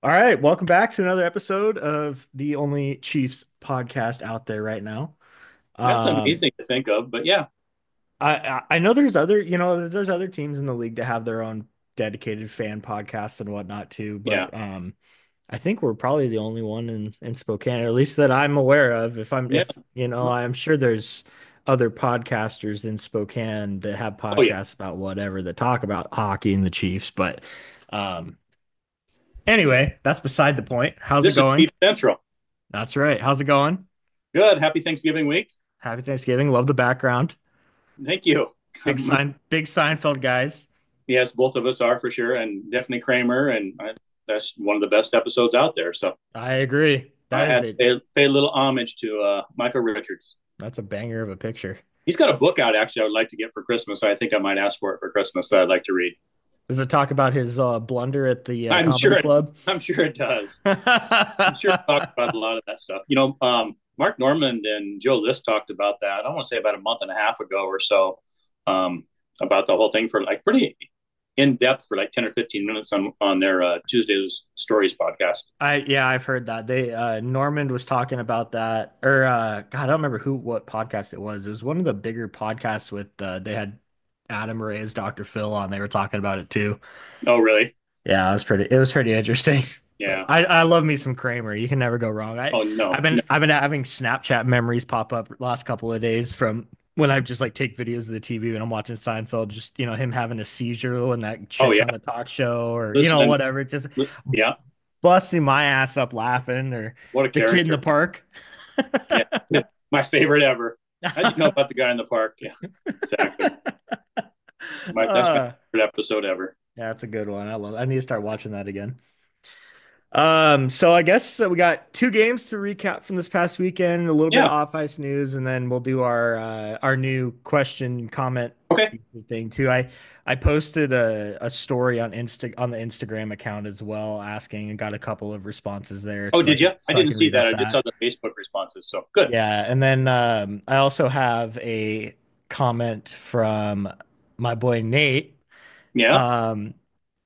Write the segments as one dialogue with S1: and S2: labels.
S1: All right, welcome back to another episode of the only Chiefs podcast out there right now.
S2: That's
S1: Um,
S2: amazing to think of, but yeah,
S1: I know there's other, there's other teams in the league that have their own dedicated fan podcasts and whatnot too,
S2: yeah,
S1: but I think we're probably the only one in Spokane, or at least that I'm aware of.
S2: yeah.
S1: I'm sure there's other podcasters in Spokane that have
S2: Oh yeah.
S1: podcasts about whatever that talk about hockey and the Chiefs, but um, anyway, that's beside the point. How's it
S2: This is
S1: going?
S2: Chiefs Central.
S1: That's right. How's it going?
S2: Good. Happy Thanksgiving week.
S1: Happy Thanksgiving. Love the background.
S2: Thank you.
S1: Big Seinfeld guys.
S2: Yes, both of us are for sure, and definitely Kramer, and that's one of the best episodes out there. So
S1: I agree.
S2: I
S1: That is
S2: had
S1: it.
S2: to pay a little homage to Michael Richards.
S1: That's a banger of a picture.
S2: He's got a book out actually. I would like to get for Christmas. I think I might ask for it for Christmas. That I'd like to read.
S1: Does it talk about his blunder at the
S2: I'm
S1: comedy
S2: sure.
S1: club?
S2: I'm sure it does. I'm sure it talks about a lot of that stuff. Mark Normand and Joe List talked about that. I want to say about a month and a half ago or so, um, about the whole thing for like pretty in depth for like 10 or 15 minutes on their Tuesday's Stories podcast.
S1: I've heard that. They Normand was talking about that, or God, I don't remember what podcast it was. It was one of the bigger podcasts with they had Adam Ray's Dr. Phil on. They were talking about it too.
S2: Oh, really?
S1: Yeah, it was pretty interesting. But
S2: Yeah.
S1: I love me some Kramer. You can never go wrong.
S2: Oh, no.
S1: I've been
S2: No.
S1: I've been having Snapchat memories pop up last couple of days from when I just like take videos of the TV and I'm watching Seinfeld, just him having a seizure when that
S2: Oh,
S1: chick's
S2: yeah.
S1: on the talk show or
S2: Listen,
S1: whatever, just
S2: yeah.
S1: busting my ass up laughing or
S2: What a
S1: the kid in
S2: character.
S1: the park.
S2: Yeah. My favorite ever. How'd you know about the guy in the park? Yeah, exactly. That's my
S1: Uh,
S2: favorite episode ever.
S1: yeah, that's a good one. I need to start watching that again. So I guess we got two games to recap from this past weekend, a little bit of
S2: Yeah.
S1: off ice news, and then we'll do our new question comment
S2: Okay.
S1: thing too. I posted a story on the Instagram account as well, asking and got a couple of responses there,
S2: Oh, did you? I
S1: I
S2: didn't
S1: can
S2: see
S1: read
S2: that.
S1: off
S2: I just saw
S1: that.
S2: the Facebook responses. So good.
S1: Yeah, and then I also have a comment from my boy Nate.
S2: Yeah.
S1: Um,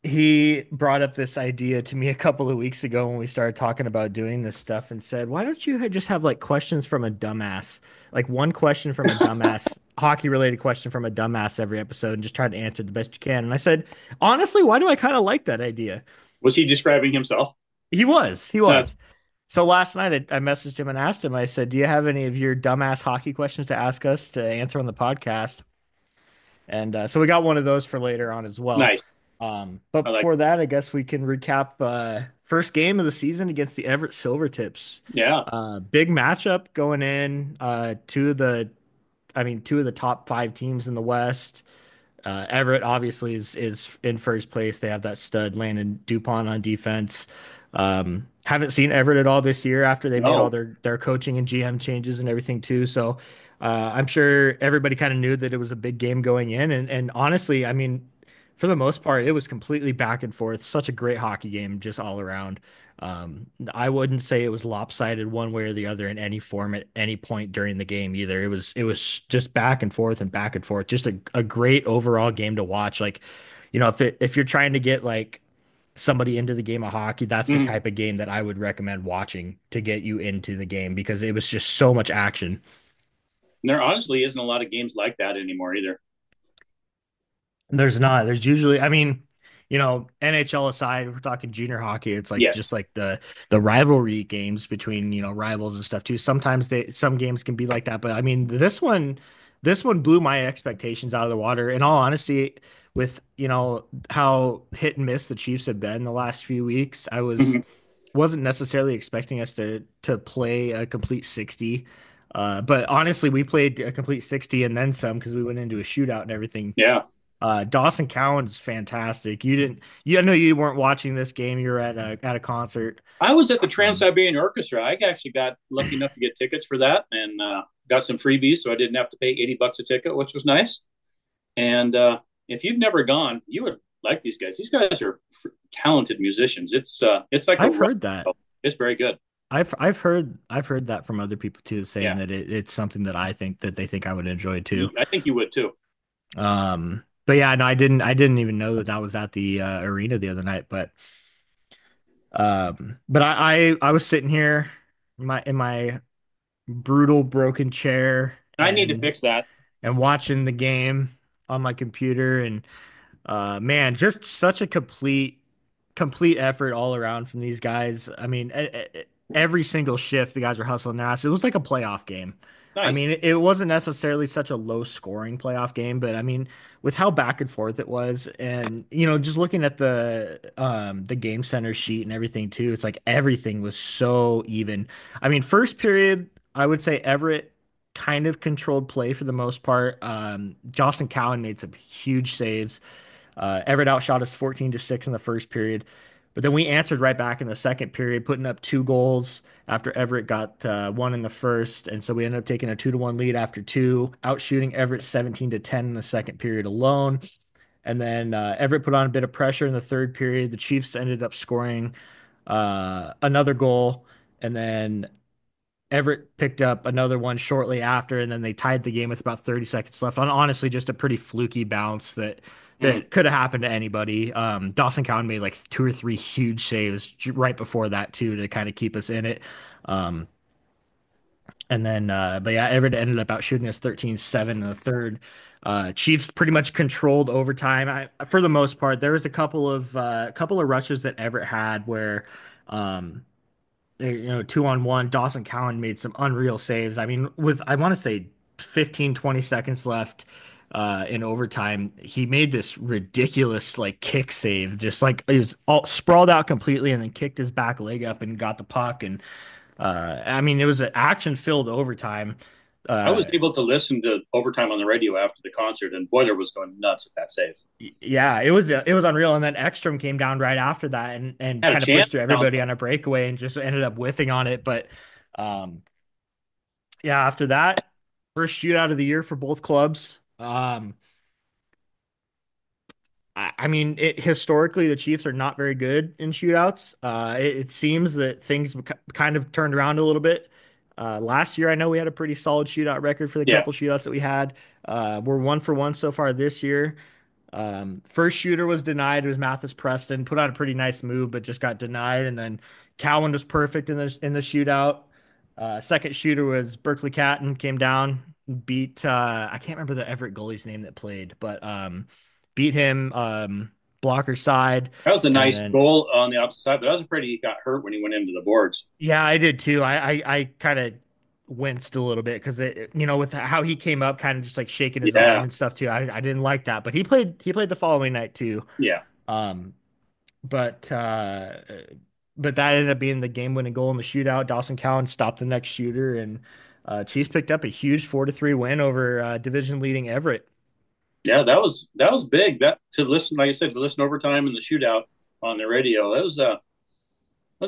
S1: he brought up this idea to me a couple of weeks ago when we started talking about doing this stuff and said, "Why don't you just have like questions from a dumbass? Like one question from a dumbass, hockey related question from a dumbass every episode and just try to answer the best you can." And I said, "Honestly, why do I kind of like that idea?"
S2: Was he describing himself?
S1: He was. He
S2: That's
S1: was. So last night I messaged him and asked him, I said, "Do you have any of your dumbass hockey questions to ask us to answer on the podcast?" And so we got one of those for later on as well.
S2: nice.
S1: But
S2: I like.
S1: before that, I guess we can recap first game of the season against the Everett Silvertips.
S2: Yeah.
S1: Big matchup going in. Two of the top five teams in the West. Everett obviously is in first place. They have that stud Landon Dupont on defense. Haven't seen Everett at all this year after they made all
S2: No.
S1: their coaching and GM changes and everything too. So I'm sure everybody kind of knew that it was a big game going in. And honestly, I mean, for the most part, it was completely back and forth. Such a great hockey game just all around. I wouldn't say it was lopsided one way or the other in any form at any point during the game either. It was just back and forth and back and forth. Just a great overall game to watch. Like, if you're trying to get like somebody into the game of hockey, that's the
S2: Mhm.
S1: type of game that I would recommend watching to get you into the game because it was just so much action.
S2: There honestly isn't a lot of games like that anymore either.
S1: There's not. There's usually, I mean, NHL aside, if we're talking junior hockey, it's like
S2: Yes.
S1: just like the rivalry games between, rivals and stuff too. Sometimes some games can be like that, but I mean, this one blew my expectations out of the water. In all honesty, with, how hit and miss the Chiefs have been the last few weeks,
S2: Mhm.
S1: wasn't necessarily expecting us to play a complete 60. But honestly, we played a complete 60 and then some because we went into a shootout and everything.
S2: Yeah.
S1: Dawson Cowan's fantastic. I know you weren't watching this game. You were at a concert.
S2: I was at the Trans
S1: Um,
S2: Siberian Orchestra. I actually got lucky enough to get tickets for that and got some freebies, so I didn't have to pay $80 a ticket, which was nice. And if you've never gone, you would like these guys. These guys are talented musicians. It's like a
S1: I've
S2: rock
S1: heard that.
S2: show. It's very good.
S1: I've heard that from other people too, saying
S2: Yeah,
S1: that it's something that they think I would enjoy too.
S2: I think you would too.
S1: But yeah, no, I didn't even know that was at the arena the other night. But But I was sitting here in my brutal broken chair
S2: I need to fix that.
S1: and watching the game on my computer and man, just such a complete effort all around from these guys. I mean, every single shift, the guys were hustling their ass. It was like a playoff game. I
S2: Nice.
S1: mean, it wasn't necessarily such a low scoring playoff game, but I mean, with how back and forth it was, and just looking at the game center sheet and everything too, it's like everything was so even. I mean, first period, I would say Everett kind of controlled play for the most part. Justin Cowan made some huge saves. Everett outshot us 14-6 in the first period. But then we answered right back in the second period, putting up two goals after Everett got one in the first. And so we ended up taking a 2-1 lead after two, outshooting Everett 17-10 in the second period alone. And then Everett put on a bit of pressure in the third period. The Chiefs ended up scoring another goal. And then Everett picked up another one shortly after, and then they tied the game with about 30 seconds left on honestly just a pretty fluky bounce
S2: Mm.
S1: that could have happened to anybody. Dawson Cowan made like two or three huge saves right before that too to kind of keep us in it. Um, and then, but yeah, Everett ended up out shooting us 13-7 in the third. Chiefs pretty much controlled overtime. For the most part, there was a couple of rushes that Everett had where. Um, 2-on-1, Dawson Cowan made some unreal saves. I mean, with I want to say 15, 20 seconds left in overtime, he made this ridiculous like kick save, just like he was all sprawled out completely and then kicked his back leg up and got the puck. And I mean, it was an action-filled overtime.
S2: I was
S1: Uh,
S2: able to listen to overtime on the radio after the concert, and Boiler was going nuts at that save.
S1: yeah, it was unreal. And then Ekstrom came down right after that and
S2: Had a
S1: kind of
S2: chance.
S1: pushed through
S2: Now,
S1: everybody on a breakaway and just ended up whiffing on it. But um, yeah, after that, first shootout of the year for both clubs. I mean, historically, the Chiefs are not very good in shootouts. It seems that things kind of turned around a little bit. Last year, I know we had a pretty solid shootout record for the
S2: yeah,
S1: couple shootouts that we had. We're 1 for 1 so far this year. First shooter was denied. It was Mathis Preston. Put on a pretty nice move, but just got denied. And then Cowan was perfect in the shootout. Second shooter was Berkeley Catton. Came down, beat I can't remember the Everett goalie's name that played, but beat him blocker side.
S2: that was a
S1: And
S2: nice
S1: then
S2: goal on the opposite side, but I was afraid he got hurt when he went into the boards.
S1: yeah, I did too. I kind of winced a little bit because with how he came up, kind of just like shaking his arm
S2: Yeah,
S1: and stuff too. I didn't like that, but he played the following night too.
S2: yeah,
S1: Um, But that ended up being the game-winning goal in the shootout. Dawson Cowan stopped the next shooter, and Chiefs picked up a huge 4-3 win over division-leading Everett.
S2: yeah. That was big. That to listen, like I said, to listen overtime in the shootout on the radio. That was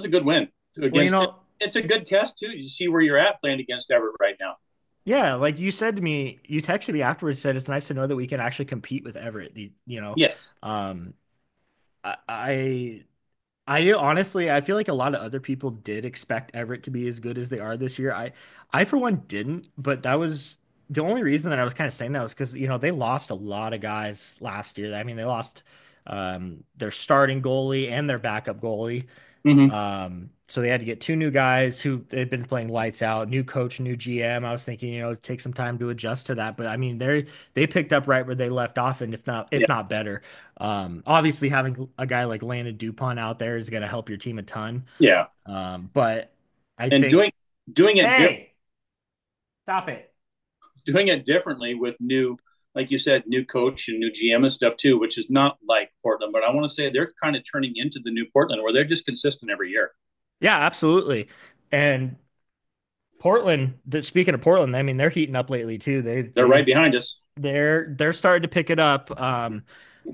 S2: a good win
S1: Well,
S2: against. It's a good test too. You see where you're at playing against Everett right now.
S1: yeah, like you said to me, you texted me afterwards, said it's nice to know that we can actually compete with Everett.
S2: Yes.
S1: Um, I I honestly, I feel like a lot of other people did expect Everett to be as good as they are this year. I for one didn't, but that was the only reason that I was kind of saying that was because they lost a lot of guys last year. I mean, they lost their starting goalie and their backup goalie.
S2: Hmm.
S1: So they had to get two new guys who they'd been playing lights out, new coach, new GM. I was thinking, take some time to adjust to that. But I mean, they picked up right where they left off, and if not,
S2: Yeah.
S1: if not better. Obviously having a guy like Landon Dupont out there is going to help your team a ton.
S2: Yeah.
S1: But I
S2: And
S1: think,
S2: doing it
S1: hey, stop it.
S2: doing it differently with new, like you said, new coach and new GM and stuff too, which is not like Portland. But I want to say they're kind of turning into the new Portland where they're just consistent every year.
S1: Yeah, absolutely. And Portland, speaking of Portland, I mean, they're heating up lately too. They've
S2: They're right
S1: they've
S2: behind us,
S1: they're starting to pick it up.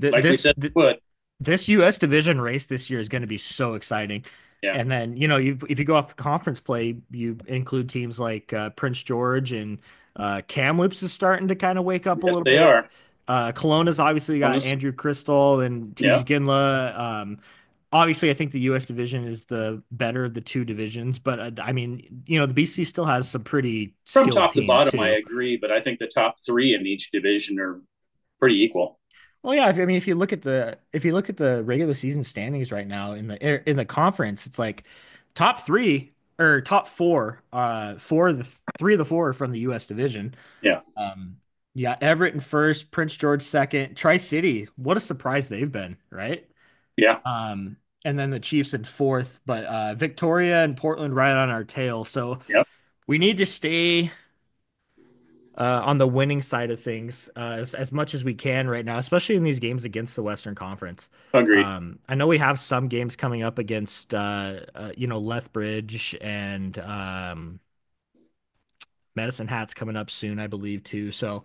S1: Th
S2: like we
S1: this
S2: said
S1: th
S2: we would.
S1: this U.S. division race this year is going to be so exciting.
S2: Yeah.
S1: And then, if you go off the conference play, you include teams like Prince George and Kamloops is starting to kind of wake up a
S2: Yes,
S1: little
S2: they
S1: bit.
S2: are.
S1: Kelowna's obviously got
S2: Bonus.
S1: Andrew Crystal and
S2: Yeah.
S1: Tej Ginla. Obviously, I think the U.S. division is the better of the two divisions, but I mean, the BC still has some pretty
S2: From
S1: skilled
S2: top to
S1: teams
S2: bottom, I
S1: too.
S2: agree, but I think the top three in each division are pretty equal.
S1: Well, yeah. I mean, if you look at the regular season standings right now in the conference, it's like top three or top four. Four of the three of the four are from the U.S. division.
S2: Yeah,
S1: Um, yeah, Everett in first, Prince George second, Tri-City. What a surprise they've been, right?
S2: yeah,
S1: Um, and then the Chiefs in fourth, but Victoria and Portland right on our tail. So
S2: yeah.
S1: we need to stay on the winning side of things as much as we can right now, especially in these games against the Western Conference.
S2: Agreed.
S1: I know we have some games coming up against Lethbridge and Medicine Hat's coming up soon, I believe too. So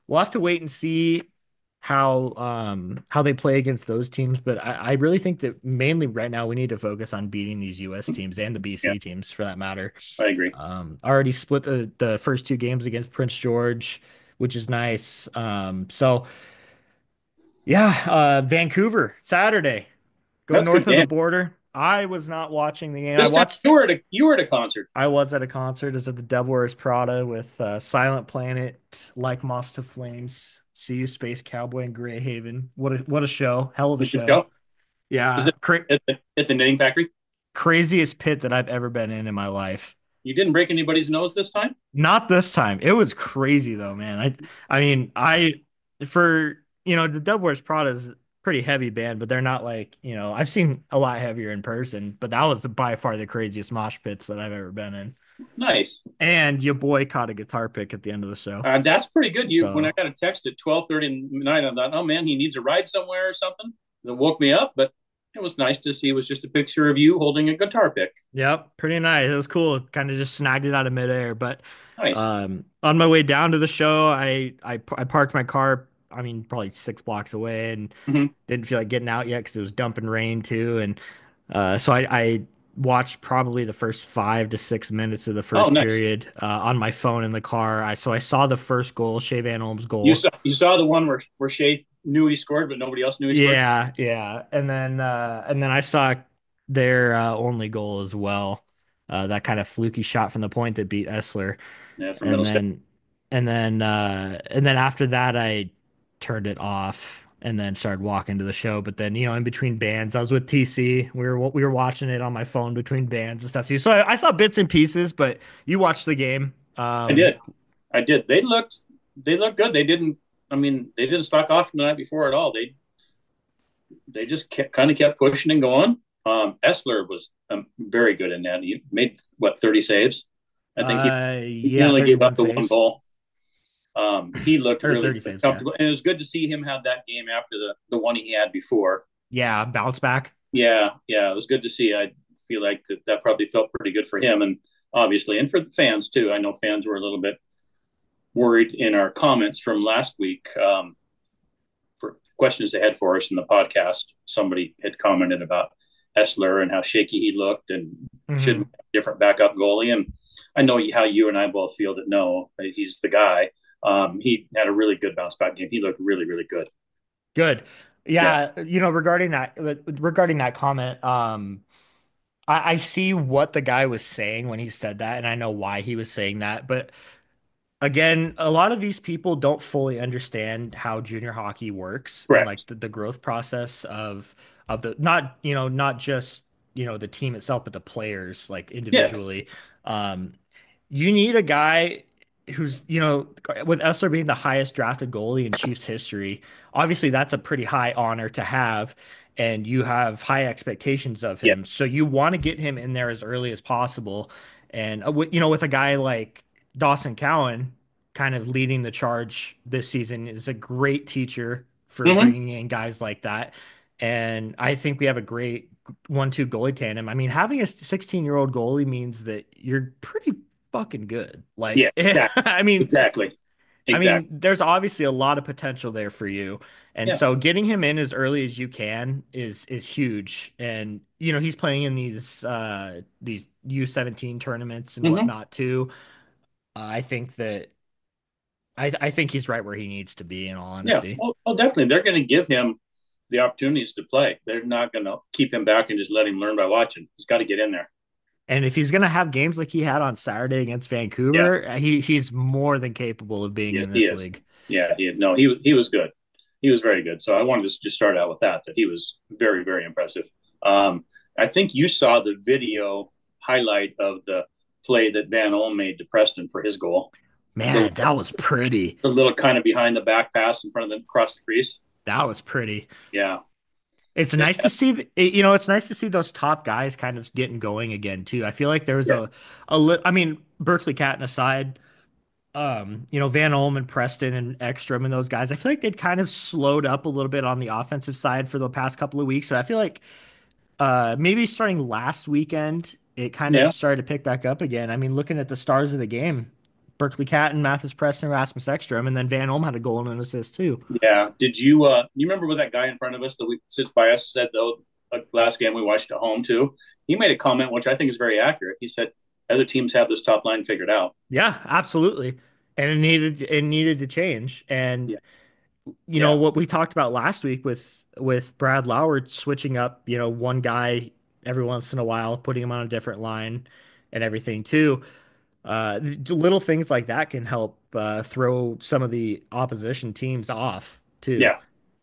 S1: we'll have to wait and see how they play against those teams. But I really think that mainly right now we need to focus on beating these US teams and the
S2: Yeah,
S1: BC teams for that matter.
S2: I agree.
S1: Already split the first two games against Prince George, which is nice. So yeah, Vancouver Saturday. Go
S2: That's a good
S1: north of the
S2: game.
S1: border. I was not watching the game.
S2: This time you were at a concert.
S1: I was at a concert. Is at the Devil Wears Prada with Silent Planet, Like Moss to Flames, See You Space Cowboy, and Greyhaven. What a show! Hell of a
S2: Did you
S1: show.
S2: go? Was
S1: Yeah,
S2: it at the Knitting Factory?
S1: craziest pit that I've ever been in my life.
S2: You didn't break anybody's nose this time?
S1: Not this time. It was crazy though, man. I mean, for the Devil Wears Prada is a pretty heavy band, but they're not like, I've seen a lot heavier in person, but that was by far the craziest mosh pits that I've ever been in.
S2: Nice.
S1: And your boy caught a guitar pick at the end of the show.
S2: That's pretty good. You when I
S1: So,
S2: got a text at 12:30 in the night, I thought, oh man, he needs a ride somewhere or something. It woke me up, but it was nice to see. It was just a picture of you holding a guitar pick.
S1: yep, pretty nice. It was cool. Kind of just snagged it out of midair. But
S2: Nice.
S1: on my way down to the show, I parked my car, I mean, probably 6 blocks away and
S2: Hmm.
S1: didn't feel like getting out yet because it was dumping rain too. And so I watched probably the first 5 to 6 minutes of the
S2: Oh,
S1: first
S2: nice.
S1: period on my phone in the car. I saw the first goal, Shea Van Olm's
S2: You
S1: goal.
S2: saw the one where Shea knew he scored, but nobody else knew he scored.
S1: Yeah, yeah. And then I saw their only goal as well. That kind of fluky shot from the point that beat Essler.
S2: Yeah, from
S1: And
S2: Middlestate.
S1: then and then after that I turned it off and then started walking to the show. But then, in between bands, I was with TC. We were watching it on my phone between bands and stuff too. So I saw bits and pieces, but you watched the game.
S2: I did. I did. They looked good. They didn't. I mean, they didn't stock off from the night before at all. They just kind of kept pushing and going. Essler was very good in that. He made what 30 saves. I think he
S1: Yeah,
S2: only gave up
S1: 31
S2: the one
S1: saves
S2: goal. He looked
S1: or
S2: really,
S1: 30
S2: really
S1: saves, yeah.
S2: comfortable, and it was good to see him have that game after the one he had before.
S1: Yeah, bounce back.
S2: Yeah, yeah, it was good to see. I feel like that probably felt pretty good for him, and obviously, and for the fans too. I know fans were a little bit worried in our comments from last week for questions they had for us in the podcast. Somebody had commented about Essler and how shaky he looked and should have
S1: Mhm.
S2: a different backup goalie. And I know how you and I both feel that no, he's the guy. He had a really good bounce back game. He looked really, really good.
S1: Good.
S2: Yeah,
S1: Yeah, regarding that comment, I see what the guy was saying when he said that, and I know why he was saying that. But again, a lot of these people don't fully understand how junior hockey works and like
S2: correct.
S1: the growth process of the not just the team itself, but the players like
S2: Yes.
S1: individually. Um, you need a guy who's, with Essler being the highest drafted goalie in Chiefs history, obviously that's a pretty high honor to have, and you have high expectations of
S2: Yeah.
S1: him. So you want to get him in there as early as possible. And with a guy like Dawson Cowan kind of leading the charge this season is a great teacher for
S2: Mm-hmm.
S1: bringing in guys like that. And I think we have a great 1-2 goalie tandem. I mean, having a 16-year-old goalie means that you're pretty fucking good.
S2: Yeah.
S1: Like,
S2: Exactly.
S1: I mean,
S2: Exactly.
S1: I
S2: Exactly.
S1: mean, there's obviously a lot of potential there for you. And
S2: Yeah.
S1: so getting him in as early as you can is huge. And he's playing in these U17 tournaments and
S2: Mm-hmm.
S1: whatnot too. I think that I think he's right where he needs to be in all
S2: Yeah.
S1: honesty.
S2: Well, definitely. They're going to give him the opportunities to play. They're not going to keep him back and just let him learn by watching. He's got to get in there.
S1: And if he's gonna have games like he had on Saturday against
S2: Yeah.
S1: Vancouver, he's more than capable of being
S2: Yes,
S1: in
S2: he
S1: this
S2: is.
S1: league.
S2: Yeah. No, he was good. he was very good. So I wanted to just start out with that he was very, very impressive. Um, I think you saw the video highlight of the play that Van Olm made to Preston for his goal. The
S1: Man, that was pretty.
S2: the little kind of behind the back pass in front of the across the crease.
S1: That was pretty.
S2: Yeah,
S1: It's nice to see, it's nice to see those top guys kind of getting going again too. I feel like there was
S2: yeah,
S1: I mean, Berkeley Catton aside, Van Olm and Preston and Ekstrom and those guys, I feel like they'd kind of slowed up a little bit on the offensive side for the past couple of weeks. So I feel like maybe starting last weekend, it kind of
S2: yeah,
S1: started to pick back up again. I mean, looking at the stars of the game, Berkeley Catton, Mathis Preston, Rasmus Ekstrom, and then Van Olm had a goal and an assist too.
S2: yeah. Did you remember what that guy in front of us that we sits by us said though? Last game we watched at home too. He made a comment which I think is very accurate. He said other teams have this top line figured out.
S1: Yeah, absolutely. And it needed to change. And
S2: Yeah, yeah,
S1: what we talked about last week with Brad Lauer switching up, one guy every once in a while, putting him on a different line and everything too. Little things like that can help throw some of the opposition teams off too.
S2: yeah.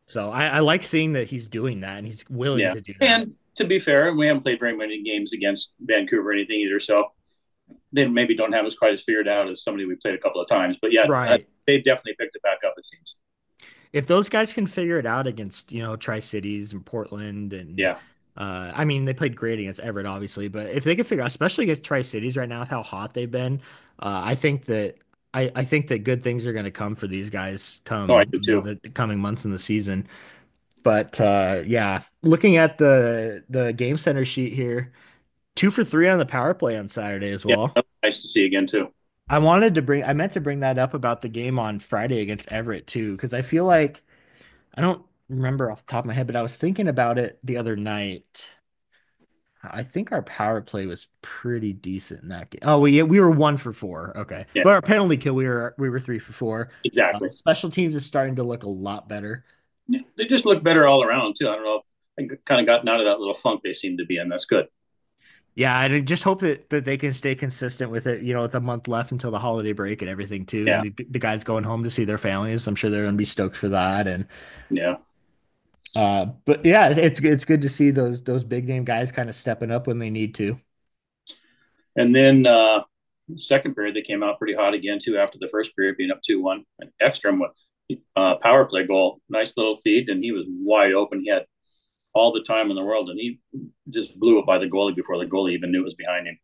S1: So I like seeing that he's doing that and he's willing
S2: Yeah.
S1: to do that.
S2: And to be fair, we haven't played very many games against Vancouver or anything either. So they maybe don't have us quite as figured out as somebody we played a couple of times. But yeah,
S1: Right.
S2: they've definitely picked it back up, it seems.
S1: If those guys can figure it out against, Tri-Cities and Portland and
S2: Yeah.
S1: I mean they played great against Everett obviously, but if they can figure out, especially against Tri-Cities right now with how hot they've been, I think that good things are going to come for these guys
S2: No, I
S1: come,
S2: do too.
S1: the coming months in the season. But yeah, looking at the game center sheet here, 2 for 3 on the power play on Saturday as
S2: Yeah.
S1: well.
S2: That's nice to see again too.
S1: I meant to bring that up about the game on Friday against Everett too, because I feel like I don't remember off the top of my head, but I was thinking about it the other night. I think our power play was pretty decent in that game. Oh, we were 1 for 4. Okay,
S2: Yeah.
S1: but our penalty kill we were 3 for 4.
S2: Exactly.
S1: Special teams is starting to look a lot better.
S2: Yeah. They just look better all around too. I don't know. If they kind of gotten out of that little funk they seem to be in. That's good.
S1: Yeah, I just hope that they can stay consistent with it. With a month left until the holiday break and everything too, and
S2: Yeah.
S1: the guys going home to see their families. I'm sure they're going to be stoked for that. And
S2: Yeah.
S1: but yeah, it's good to see those big name guys kind of stepping up when they need to.
S2: And then second period they came out pretty hot again too after the first period being up 2-1. And Ekstrom with power play goal, nice little feed, and he was wide open. He had all the time in the world, and he just blew it by the goalie before the goalie even knew it was behind him.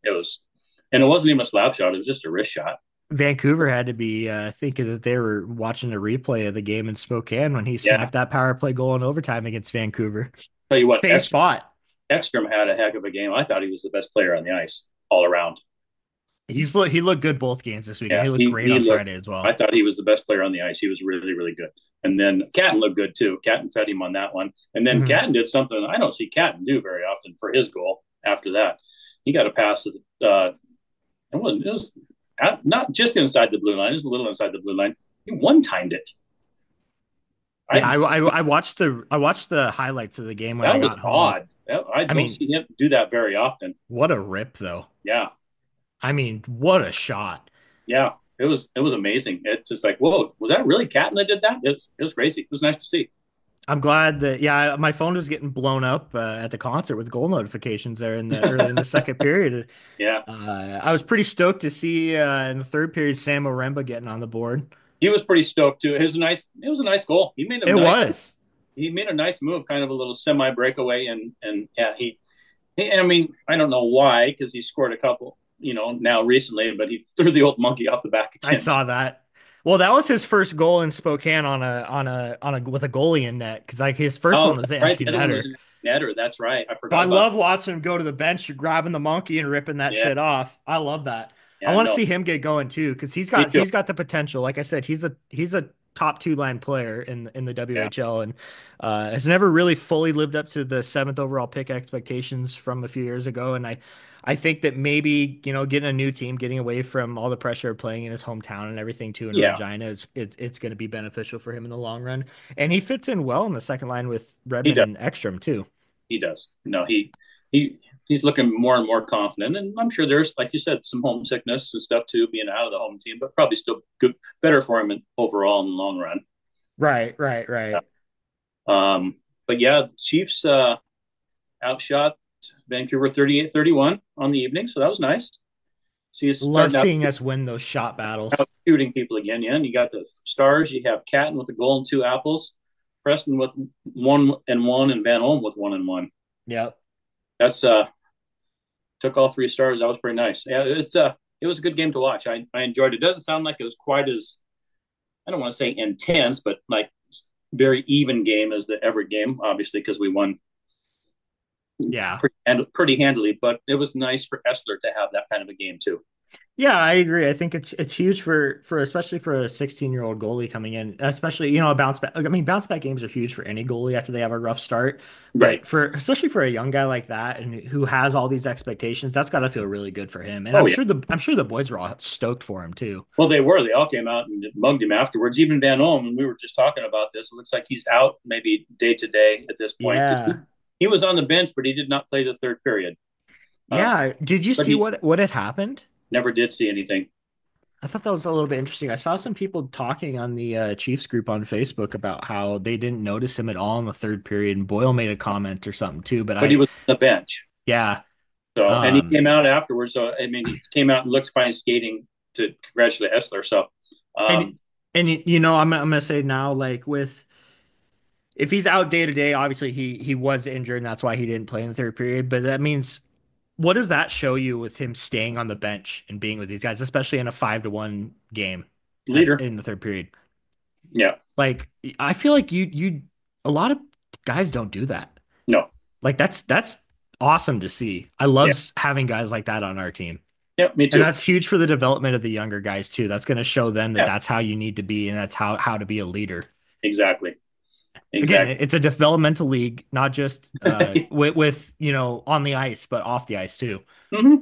S2: And it wasn't even a slap shot; it was just a wrist shot.
S1: Vancouver had to be thinking that they were watching a replay of the game in Spokane when he
S2: Yeah,
S1: snapped that power play goal in overtime against Vancouver.
S2: tell you what,
S1: Same spot.
S2: Ekstrom had a heck of a game. I thought he was the best player on the ice all around.
S1: He looked good both games this week, and
S2: Yeah,
S1: he looked great
S2: he
S1: on
S2: looked.
S1: Friday as
S2: I
S1: well.
S2: thought he was the best player on the ice. He was really really good. And then Catton looked good too. Catton fed him on that one. And then
S1: Mhm.
S2: Catton did something I don't see Catton do very often for his goal. After that, he got a pass that it was not just inside the blue line. It was a little inside the blue line. He one timed it.
S1: Yeah,
S2: I
S1: I watched the highlights of the game when I
S2: That was
S1: got home.
S2: odd. I
S1: I
S2: don't
S1: mean,
S2: see him do that very often.
S1: what a rip though.
S2: Yeah,
S1: I mean, what a shot.
S2: yeah. It was amazing. It's just like, whoa, was that really Catton that did that? It was crazy. It was nice to see.
S1: I'm glad that yeah, my phone was getting blown up at the concert with goal notifications there in the early in the second period.
S2: Yeah,
S1: I was pretty stoked to see in the third period Sam Oremba getting on the board.
S2: he was pretty stoked too. It was a nice. It was a nice goal. He made a
S1: It
S2: nice.
S1: was.
S2: He made a nice move, kind of a little semi breakaway, and yeah, I mean, I don't know why because he scored a couple, now recently, but he threw the old monkey off the back
S1: I
S2: again.
S1: saw that. Well, that was his first goal in Spokane on a with a goalie in net because like his first
S2: Oh,
S1: one was
S2: that's
S1: the
S2: right.
S1: empty
S2: The other one was
S1: netter.
S2: in netter. That's right. I
S1: So
S2: forgot
S1: I
S2: about.
S1: love watching him go to the bench, grabbing the monkey and ripping that
S2: Yeah,
S1: shit off. I love that. I
S2: yeah,
S1: want to
S2: no,
S1: see him get going too because he's
S2: me
S1: got
S2: too.
S1: he's got the potential. Like I said, he's a top two line player in the
S2: Yeah,
S1: WHL and has never really fully lived up to the seventh overall pick expectations from a few years ago. And I think that maybe getting a new team, getting away from all the pressure of playing in his hometown and everything too in
S2: yeah.
S1: Regina is it's going to be beneficial for him in the long run. And he fits in well in the second line with
S2: He
S1: Redmond
S2: does.
S1: and Ekstrom too.
S2: He does. No, he he's looking more and more confident, and I'm sure there's, like you said, some homesickness and stuff too, being out of the home team, but probably still good, better for him overall in the long run.
S1: Right, right, right.
S2: But yeah, the Chiefs outshot Vancouver 38-31 on the evening, so that was nice. So he's
S1: Love
S2: starting out,
S1: seeing us win those shot battles.
S2: out shooting people again. Yeah, and you got the Stars. You have Catton with a goal and two apples, Preston with 1-1, and Van Olm with 1-1.
S1: Yep.
S2: That's took all three stars. That was pretty nice. Yeah, it was a good game to watch. I enjoyed it. It doesn't sound like it was quite as, I don't want to say intense, but like very even game as the Everett game, obviously, because we won
S1: Yeah.
S2: pretty handily. But it was nice for Essler to have that kind of a game too.
S1: Yeah, I agree. I think it's huge for especially for a 16-year-old goalie coming in, especially, a bounce back. I mean, bounce back games are huge for any goalie after they have a rough start,
S2: Right.
S1: but for especially for a young guy like that and who has all these expectations, that's got to feel really good for him. And
S2: Oh yeah.
S1: I'm sure the boys were all stoked for him too.
S2: Well, they were. They all came out and mugged him afterwards. Even Van Olm, and we were just talking about this. It looks like he's out maybe day to day at this point because
S1: Yeah.
S2: he was on the bench, but he did not play the third period. Uh,
S1: Yeah. Did you
S2: but
S1: see
S2: he
S1: what had happened?
S2: never did see anything.
S1: I thought that was a little bit interesting. I saw some people talking on the Chiefs group on Facebook about how they didn't notice him at all in the third period, and Boyle made a comment or something too. But
S2: But he was on the bench.
S1: yeah,
S2: So, and he
S1: um,
S2: came out afterwards. So, I mean, he came out and looked fine skating to congratulate Essler. So,
S1: and
S2: um,
S1: I'm gonna say now, like with if he's out day to day, obviously he was injured, and that's why he didn't play in the third period. But that means what does that show you with him staying on the bench and being with these guys, especially in a 5-1 game
S2: leader.
S1: in the third period?
S2: Yeah.
S1: Like I feel like a lot of guys don't do that.
S2: No.
S1: Like that's awesome to see. I
S2: Yeah.
S1: love having guys like that on our team.
S2: Yeah. Me
S1: And
S2: too.
S1: that's huge for the development of the younger guys too. That's going to show them that
S2: Yeah.
S1: that's how you need to be and that's how to be a leader.
S2: Exactly.
S1: Again,
S2: Exactly.
S1: it's a developmental league, not just with on the ice, but off the ice too.
S2: hmm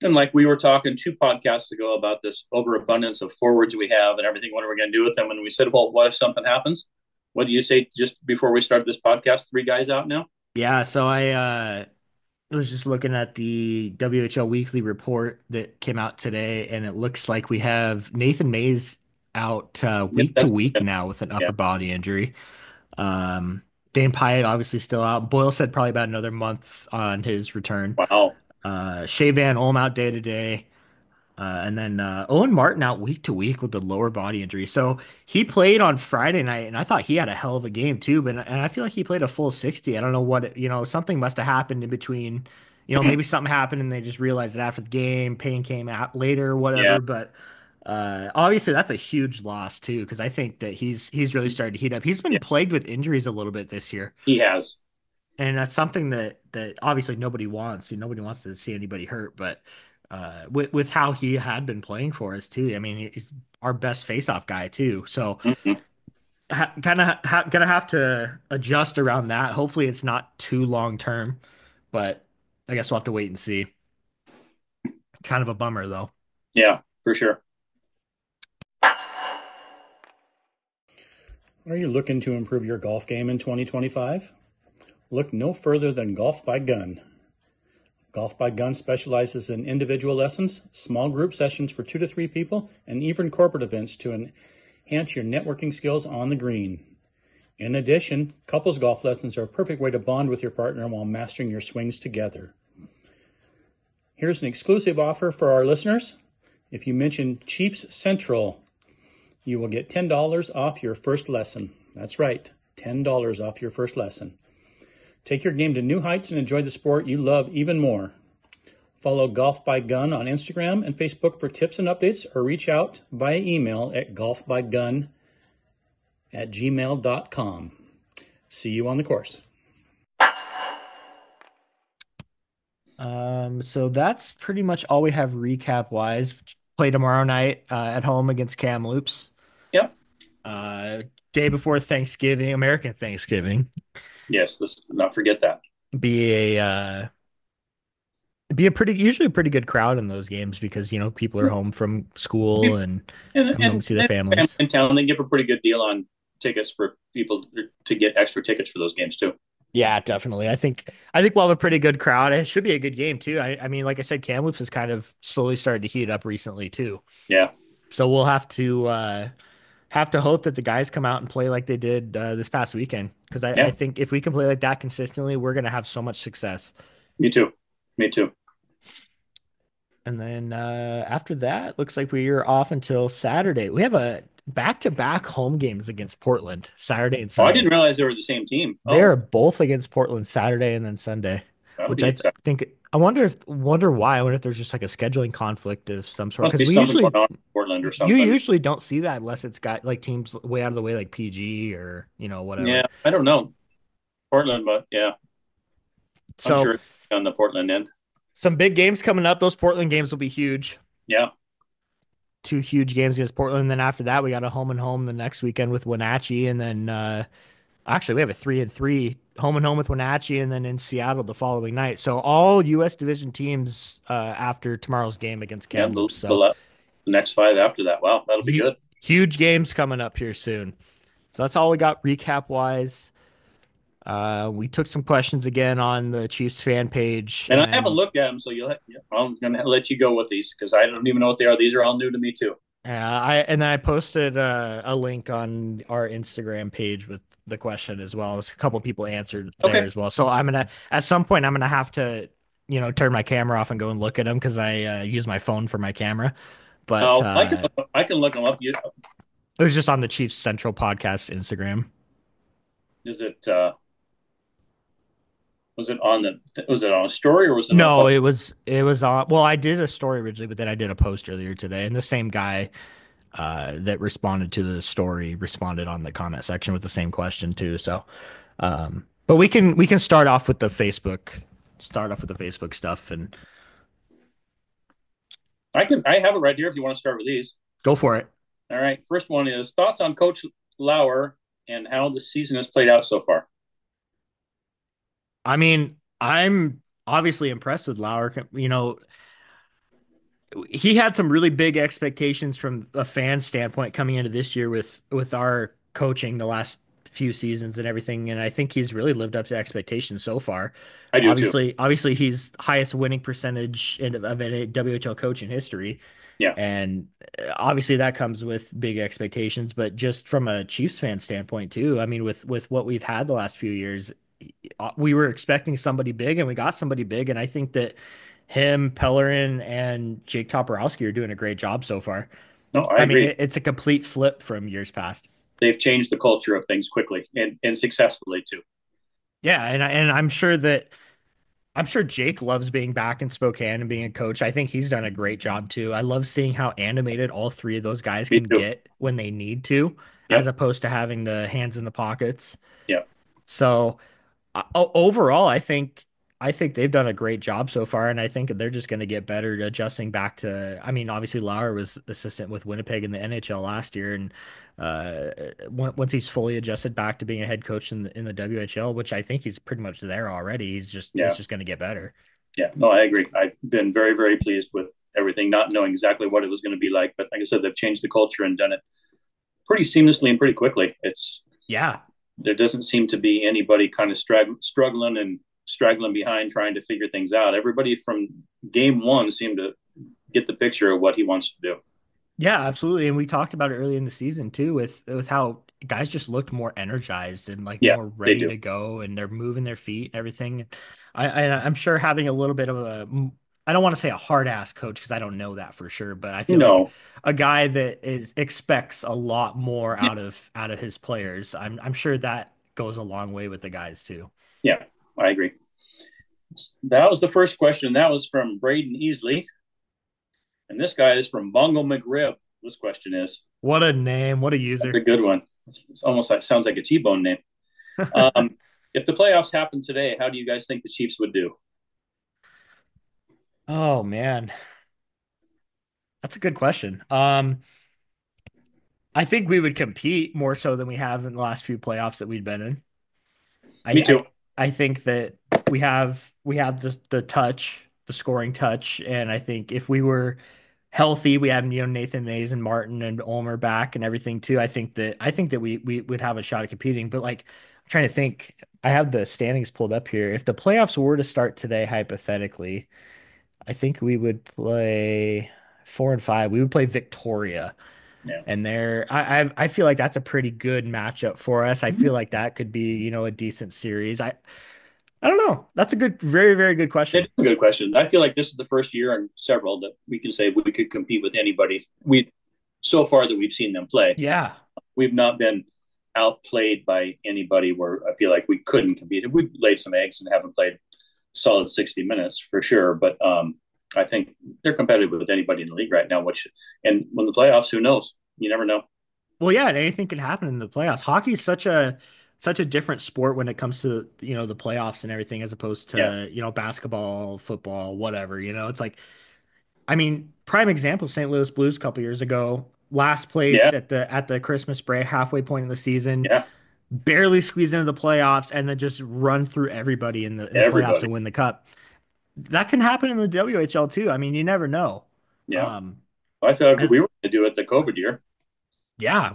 S2: And like we were talking 2 podcasts ago about this overabundance of forwards we have and everything. What are we going to do with them? And we said, well, what if something happens? What do you say just before we started this podcast? 3 guys out now?
S1: Yeah, so I was just looking at the WHL weekly report that came out today, and it looks like we have Nathan Mays out
S2: Yep.
S1: week to
S2: That's
S1: week now with an
S2: yeah.
S1: upper body injury. Dane Pyatt obviously still out. Boyle said probably about another month on his return.
S2: Wow.
S1: Shea Van Olm out day to day. And then Owen Martin out week to week with the lower body injury. So he played on Friday night, and I thought he had a hell of a game too. And I feel like he played a full 60. I don't know something must have happened in between. Maybe something happened and they just realized it after the game. Pain came out later,
S2: Yeah.
S1: whatever. But obviously that's a huge loss too, because I think that he's really started to heat up. He's been
S2: Yeah.
S1: plagued with injuries a little bit this year.
S2: He has.
S1: And that's something that obviously nobody wants. Nobody wants to see anybody hurt, but with how he had been playing for us too. I mean, he's our best faceoff guy too. So
S2: Mm-hmm.
S1: gonna have to adjust around that. Hopefully, it's not too long term, but I guess we'll have to wait and see. Kind of a bummer though.
S2: Yeah, for sure.
S3: Are you looking to improve your golf game in 2025? Look no further than Golf by Gun. Golf by Gun specializes in individual lessons, small group sessions for 2 to 3 people, and even corporate events to enhance your networking skills on the green. In addition, couples golf lessons are a perfect way to bond with your partner while mastering your swings together. Here's an exclusive offer for our listeners. If you mention Chiefs Central, you will get $10 off your first lesson. That's right, $10 off your first lesson. Take your game to new heights and enjoy the sport you love even more. Follow Golf by Gun on Instagram and Facebook for tips and updates, or reach out via email at golfbygun@gmail.com. See you on the course.
S1: So that's pretty much all we have recap wise. Play tomorrow night at home against Kamloops.
S2: Yep.
S1: Uh, Day before Thanksgiving, American Thanksgiving.
S2: Yes. Let's not forget that.
S1: Be a usually a pretty good crowd in those games because people are home from school and
S2: And
S1: come home to see their
S2: family
S1: families.
S2: in town, they give a pretty good deal on tickets for people to get extra tickets for those games too.
S1: Yeah, definitely. I think we'll have a pretty good crowd. It should be a good game too. I mean, like I said, Kamloops has kind of slowly started to heat up recently too.
S2: Yeah.
S1: So we'll have to have to hope that the guys come out and play like they did this past weekend. Because I
S2: Yeah,
S1: think if we can play like that consistently, we're going to have so much success.
S2: me too. Me too.
S1: And then after that, looks like we are off until Saturday. We have a back-to-back home games against Portland, Saturday and
S2: Oh, I
S1: Sunday.
S2: didn't realize they were the same team.
S1: They're
S2: Oh,
S1: both against Portland Saturday and then Sunday,
S2: that'll
S1: which
S2: be
S1: I
S2: exciting.
S1: think I wonder why. I wonder if there's just like a scheduling conflict of some sort.
S2: Must
S1: Because
S2: be something going on in Portland or
S1: you
S2: something.
S1: usually don't see that unless it's got like teams way out of the way, like PG or
S2: Yeah,
S1: whatever.
S2: I don't know Portland, but yeah, I'm
S1: So
S2: sure it's on the Portland end.
S1: some big games coming up. Those Portland games will be huge.
S2: Yeah,
S1: Two huge games against Portland. And then after that, we got a home and home the next weekend with Wenatchee, and then actually we have a 3-3 home and home with Wenatchee, and then in Seattle the following night. So all U.S. Division teams after tomorrow's game against
S2: yeah.
S1: Kamloops.
S2: The,
S1: So
S2: the next five after that. Wow, that'll be
S1: hu
S2: good.
S1: huge games coming up here soon. So that's all we got recap wise. We took some questions again on the Chiefs fan page,
S2: And I haven't
S1: and
S2: looked at them, so yeah, I'm gonna let you go with these because I don't even know what they are. These are all new to me too.
S1: I posted a link on our Instagram page with the question as well. A couple people answered there
S2: Okay.
S1: as well. So I'm gonna at some point I'm gonna have to turn my camera off and go and look at them because I use my phone for my camera. But
S2: I can look them up.
S1: it was just on the Chiefs Central podcast Instagram.
S2: Is it was it on a story or was it on a
S1: No,
S2: post?
S1: it was on. Well, I did a story originally, but then I did a post earlier today, and the same guy that responded to the story responded on the comment section with the same question too. So, but we can start off with the Facebook stuff and
S2: I have it right here if you want to start with these.
S1: go for it.
S2: All right. First one is thoughts on Coach Lauer and how the season has played out so far.
S1: I mean, I'm obviously impressed with Lauer. He had some really big expectations from a fan standpoint coming into this year with our coaching the last few seasons and everything, and I think he's really lived up to expectations so far.
S2: I do too.
S1: Obviously, he's highest winning percentage of any WHL coach in history,
S2: Yeah.
S1: and obviously that comes with big expectations. But just from a Chiefs fan standpoint too, I mean, with what we've had the last few years, we were expecting somebody big, and we got somebody big, and I think that him, Pellerin, and Jake Toporowski are doing a great job so far.
S2: No, I
S1: I mean,
S2: agree.
S1: it's a complete flip from years past.
S2: They've changed the culture of things quickly and successfully too.
S1: Yeah, and I'm sure Jake loves being back in Spokane and being a coach. I think he's done a great job too. I love seeing how animated all three of those guys
S2: Me
S1: can
S2: too.
S1: get when they need to, as
S2: Yep.
S1: opposed to having the hands in the pockets.
S2: Yep.
S1: So overall, I think they've done a great job so far, and I think they're just going to get better at adjusting back to. I mean, obviously Lauer was assistant with Winnipeg in the NHL last year, and once he's fully adjusted back to being a head coach in the WHL, which I think he's pretty much there already. It's
S2: Yeah.
S1: just going to get better.
S2: Yeah. No, I agree. I've been very, very pleased with everything, not knowing exactly what it was going to be like. But like I said, they've changed the culture and done it pretty seamlessly and pretty quickly. It's
S1: Yeah,
S2: there doesn't seem to be anybody kind of struggling and straggling behind trying to figure things out. Everybody from game one seemed to get the picture of what he wants to do.
S1: yeah, absolutely. And we talked about it early in the season too, with how guys just looked more energized and like
S2: Yeah,
S1: more
S2: they
S1: ready
S2: do.
S1: to go, and they're moving their feet and everything. I'm sure having a little bit of I don't want to say a hard ass coach because I don't know that for sure, but I feel like
S2: No.
S1: a guy that is expects a lot more
S2: Yeah.
S1: out of his players. I'm sure that goes a long way with the guys too.
S2: Yeah, I agree. That was the first question. That was from Braden Easley. And this guy is from Bungle McRib. This question is
S1: What a name, what a
S2: that's a
S1: user.
S2: good one. It's almost like sounds like a T-bone name. Um, if the playoffs happen today, how do you guys think the Chiefs would do?
S1: Oh man, that's a good question. I think we would compete more so than we have in the last few playoffs that we've been in. I
S2: Me too.
S1: I, I think that we have the touch, the scoring touch, and I think if we were healthy, we had Nathan Mays and Martin and Ulmer back and everything too. I think that we would have a shot at competing. But like I'm trying to think, I have the standings pulled up here. If the playoffs were to start today, hypothetically, I think we would play 4 and 5. We would play Victoria.
S2: Yeah.
S1: and I feel like that's a pretty good matchup for us. I
S2: Mhm.
S1: feel like that could be, a decent series. I don't know. That's a good, very, very good
S2: It
S1: question.
S2: is a good question. I feel like this is the first year in several that we can say we could compete with anybody. We so far that we've seen them play,
S1: Yeah.
S2: we've not been outplayed by anybody where I feel like we couldn't compete. We've laid some eggs and haven't played solid 60 minutes for sure. But I think they're competitive with anybody in the league right now, which, and when the playoffs, who knows? You never know.
S1: Well, yeah, and anything can happen in the playoffs. Hockey is such a different sport when it comes to, the playoffs and everything as opposed
S2: Yeah.
S1: to, basketball, football, whatever, It's like, I mean, prime example, St. Louis Blues a couple years ago, last
S2: Yeah.
S1: place at the Christmas break, halfway point in the season,
S2: Yeah.
S1: barely squeeze into the playoffs, and then just run through everybody in the playoffs
S2: Everybody.
S1: and win the cup. That can happen in the WHL too. I mean, you never know.
S2: Yeah.
S1: Um,
S2: I feel like
S1: as
S2: we were going to do it the COVID year.
S1: yeah,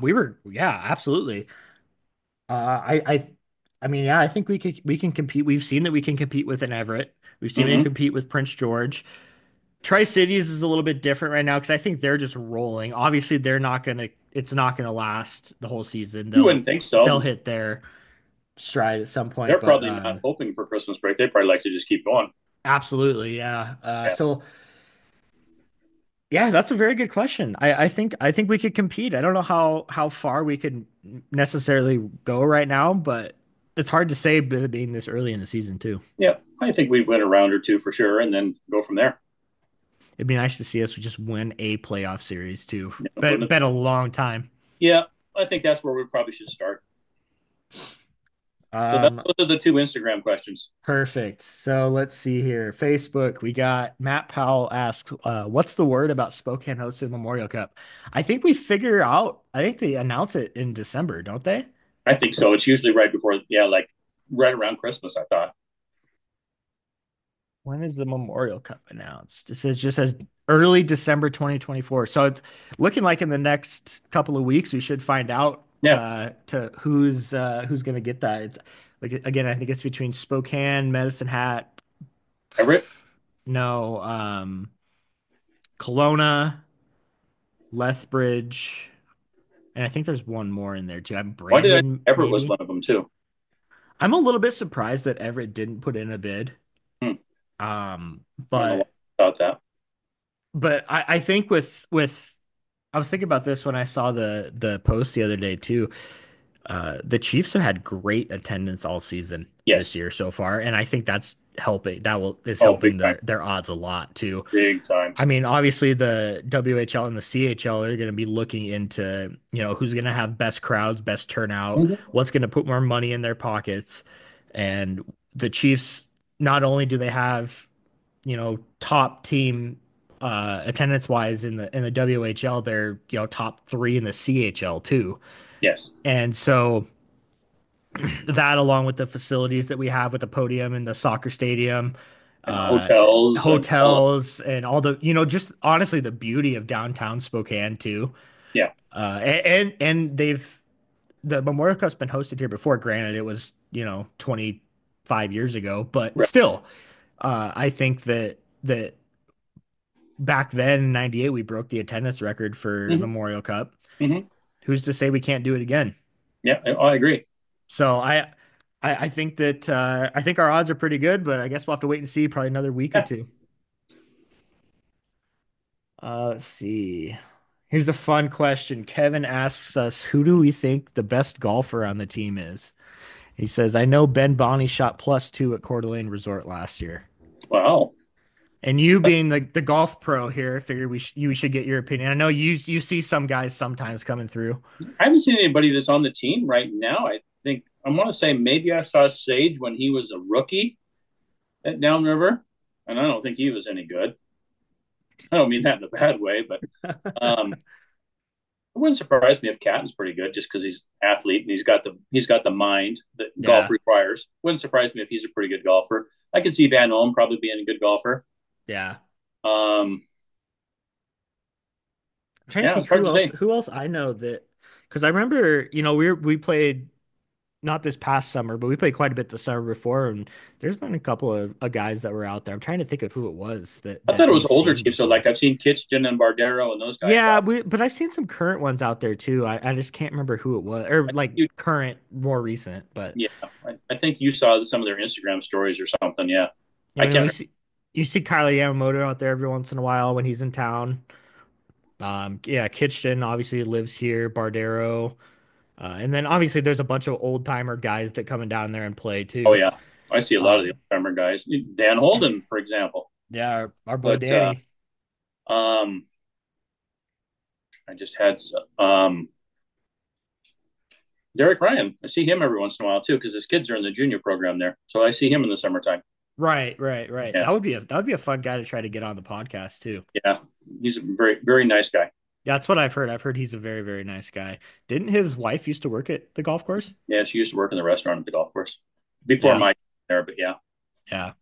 S1: absolutely. I mean, yeah, I think we can compete. We've seen that we can compete with an Everett. We've seen we can
S2: Mm-hmm.
S1: compete with Prince George. Tri-Cities is a little bit different right now because I think they're just rolling. Obviously, it's not gonna last the whole season.
S2: You
S1: They'll
S2: wouldn't think
S1: they'll
S2: so.
S1: hit their stride at some point,
S2: They're
S1: but
S2: probably not hoping for Christmas break. They probably like to just keep going.
S1: absolutely, yeah.
S2: Yeah.
S1: So yeah, that's a very good question. I think we could compete. I don't know how far we could necessarily go right now, but it's hard to say being this early in the season too.
S2: Yeah. I think we'd win a round or two for sure and then go from there.
S1: It'd be nice to see us just win a playoff series too.
S2: Yeah,
S1: Bet bet a long time.
S2: yeah, I think that's where we probably should start. So
S1: Um,
S2: those are the two Instagram questions.
S1: Perfect. So let's see here. Facebook, we got Matt Powell asks, what's the word about Spokane hosting Memorial Cup? I think we figure out, I think they announce it in December, don't they?
S2: I think so. It's usually right before, yeah, like right around Christmas, I thought.
S1: When is the Memorial Cup announced? It says just says early December 2024. So it's looking like in the next couple of weeks we should find out
S2: Yeah.
S1: to who's going to get that. Like again, I think it's between Spokane, Medicine Hat,
S2: Everett,
S1: no, Kelowna, Lethbridge, and I think there's one more in there too. I'm
S2: why did I?
S1: Brandon,
S2: Everett was
S1: maybe.
S2: one of them too.
S1: I'm a little bit surprised that Everett didn't put in a bid.
S2: Hmm.
S1: Um,
S2: I don't know why
S1: but
S2: I thought that.
S1: I think with I was thinking about this when I saw the post the other day too. The Chiefs have had great attendance all season this
S2: Yes.
S1: year so far, and I think that's helping. Is
S2: Oh, big
S1: helping
S2: time.
S1: their odds a lot too.
S2: Big time.
S1: I mean, obviously the WHL and the CHL are going to be looking into, who's going to have best crowds, best turnout,
S2: Mm-hmm.
S1: what's going to put more money in their pockets. And the Chiefs, not only do they have, top team attendance wise in the WHL, they're, top three in the CHL too.
S2: Yes.
S1: And so that along with the facilities that we have with the podium and the soccer stadium,
S2: And the
S1: uh,
S2: hotels and all of
S1: hotels and all the, just honestly the beauty of downtown Spokane too.
S2: yeah.
S1: And the Memorial Cup's been hosted here before. Granted, it was, 25 years ago, but
S2: Right.
S1: still, I think that back then in '98 we broke the attendance record for
S2: Mm-hmm.
S1: Memorial Cup.
S2: Mm-hmm.
S1: Who's to say we can't do it again?
S2: Yeah, I agree.
S1: So I think that I think our odds are pretty good, but I guess we'll have to wait and see probably another week or
S2: Yeah.
S1: two. Let's see. Here's a fun question. Kevin asks us, who do we think the best golfer on the team is? He says, I know Ben Bonney shot +2 at Coeur d'Alene Resort last year.
S2: Wow.
S1: And you being the golf pro here, I figured you should get your opinion. I know you see some guys sometimes coming through.
S2: I haven't seen anybody that's on the team right now. I think I want to say maybe I saw Sage when he was a rookie at Downriver, and I don't think he was any good. I don't mean that in a bad way, but it wouldn't surprise me if Catton's pretty good just because he's an athlete and he's got the mind that golf
S1: Yeah,
S2: requires. Wouldn't surprise me if he's a pretty good golfer. I could see Van Olm probably being a good golfer.
S1: yeah.
S2: Um,
S1: I'm trying to
S2: yeah,
S1: think
S2: it's hard to say.
S1: who else I know that because I remember, we played not this past summer, but we played quite a bit the summer before, and there's been a couple of guys that were out there. I'm trying to think of who it was
S2: I thought
S1: that
S2: it was
S1: we've
S2: older
S1: seen
S2: Chiefs. So
S1: before.
S2: like I've seen Kitchen and Bardero and those guys
S1: Yeah,
S2: out.
S1: but I've seen some current ones out there too. I just can't remember who it was, or like
S2: You,
S1: current, more recent. But
S2: yeah, I think you saw some of their Instagram stories or something. Yeah,
S1: I
S2: I
S1: mean,
S2: can't.
S1: we see you see Kyler Yamamoto out there every once in a while when he's in town. Yeah, Kitchen obviously lives here, Bardero, and then obviously there's a bunch of old timer guys that coming down there and play
S2: Oh
S1: too.
S2: yeah, I see a lot of the
S1: Um,
S2: farmer guys. Dan Holden, for example.
S1: yeah, our boy
S2: But
S1: Danny.
S2: um, I just had Derek Ryan. I see him every once in a while too because his kids are in the junior program there. So I see him in the summertime.
S1: Right, right, right.
S2: Yeah,
S1: That would be a fun guy to try to get on the podcast too.
S2: yeah, he's a very very nice guy.
S1: Yeah, that's what I've heard. I've heard he's a very, very nice guy. Didn't his wife used to work at the golf course?
S2: Yeah, she used to work in the restaurant at the golf course before
S1: Yeah,
S2: my there, but yeah,
S1: yeah.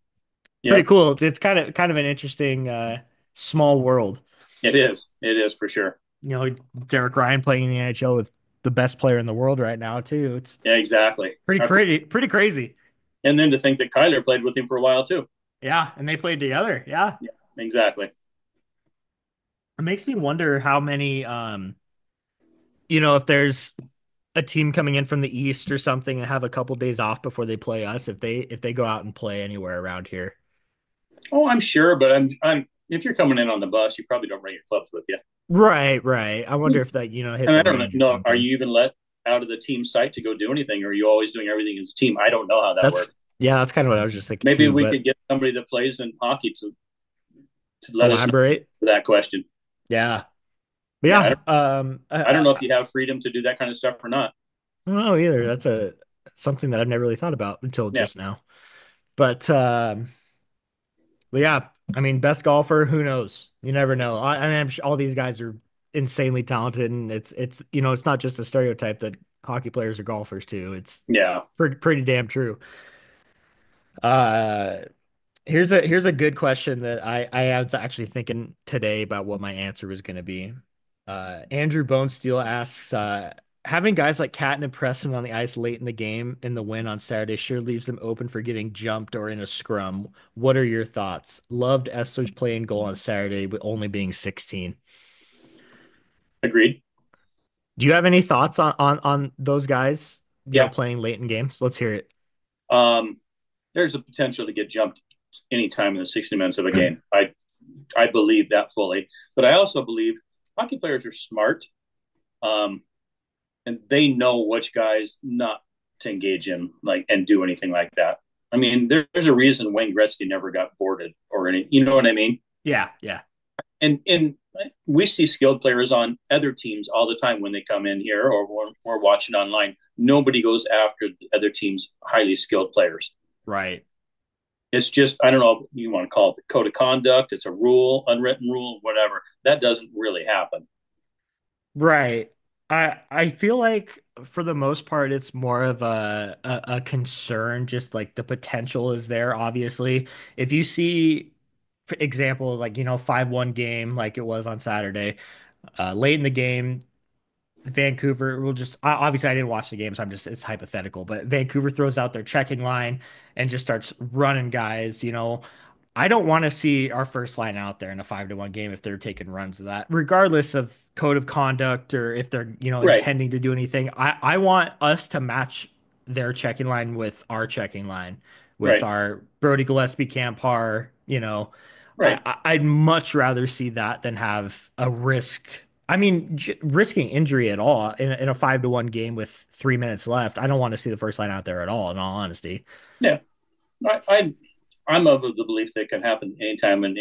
S1: Pretty
S2: yep,
S1: cool. It's kind of an interesting small world.
S2: it is. It is for sure.
S1: You know, Derek Ryan playing in the NHL with the best player in the world right now too. It's
S2: Yeah, exactly.
S1: pretty crazy.
S2: And then to think that Kyler played with him for a while too.
S1: Yeah, and they played together. Yeah.
S2: Yeah, exactly.
S1: It makes me wonder how many if there's a team coming in from the East or something and have a couple days off before they play us, if they go out and play anywhere around here.
S2: Oh, I'm sure, but I'm if you're coming in on the bus, you probably don't bring your clubs with you.
S1: Right, right. I wonder if that, hit
S2: And
S1: the
S2: I don't
S1: range or
S2: know, are
S1: something.
S2: you even let out of the team site to go do anything, or are you always doing everything as a team? I don't know how that
S1: That's
S2: works.
S1: yeah, that's kind of what I was just thinking
S2: Maybe
S1: too,
S2: we
S1: but
S2: could get somebody that plays in hockey to let us know
S1: elaborate.
S2: that question.
S1: Yeah. But
S2: Yeah,
S1: yeah,
S2: I don't know if you have freedom to do that kind of stuff or not.
S1: I don't know either. That's a something that I've never really thought about until
S2: Yeah,
S1: just now. But yeah, I mean, best golfer, who knows? You never know. I mean, all these guys are insanely talented, and it's it's not just a stereotype that hockey players are golfers too. It's
S2: yeah,
S1: pretty damn true. Uh, here's a good question that I was actually thinking today about what my answer was going to be. Andrew Bonesteel asks, having guys like Catton and Preston on the ice late in the game in the win on Saturday sure leaves them open for getting jumped or in a scrum. What are your thoughts? Loved Essler's play and goal on Saturday, but only being 16.
S2: agreed.
S1: Do you have any thoughts on those guys,
S2: Yeah,
S1: playing late in games? Let's hear it.
S2: um, there's a potential to get jumped anytime in the 60 minutes of a game. I believe that fully, but I also believe hockey players are smart, um, and they know which guys not to engage in, like and do anything like that. I mean, there's a reason Wayne Gretzky never got boarded or any. You know what I mean?
S1: Yeah, yeah.
S2: And we see skilled players on other teams all the time when they come in here or when we're watching online. Nobody goes after the other team's highly skilled players.
S1: Right.
S2: It's just I don't know. You want to call it the code of conduct? It's a rule, unwritten rule, whatever. That doesn't really happen.
S1: Right. I feel like for the most part it's more of a concern, just like the potential is there, obviously. If you see, for example, like 5-1 game like it was on Saturday, late in the game, Vancouver will just obviously I didn't watch the game, so I'm just it's hypothetical, but Vancouver throws out their checking line and just starts running guys, I don't want to see our first line out there in a 5-1 game if they're taking runs of that, regardless of code of conduct or if they're,
S2: Right,
S1: intending to do anything. I want us to match their checking line with our checking line, with
S2: right,
S1: our Brody Gillespie Campar.
S2: right.
S1: I'd much rather see that than have a risk. I mean, risking injury at all in a 5-1 game with 3 minutes left. I don't want to see the first line out there at all, in all honesty.
S2: Yeah, I I'm of the belief that can happen anytime in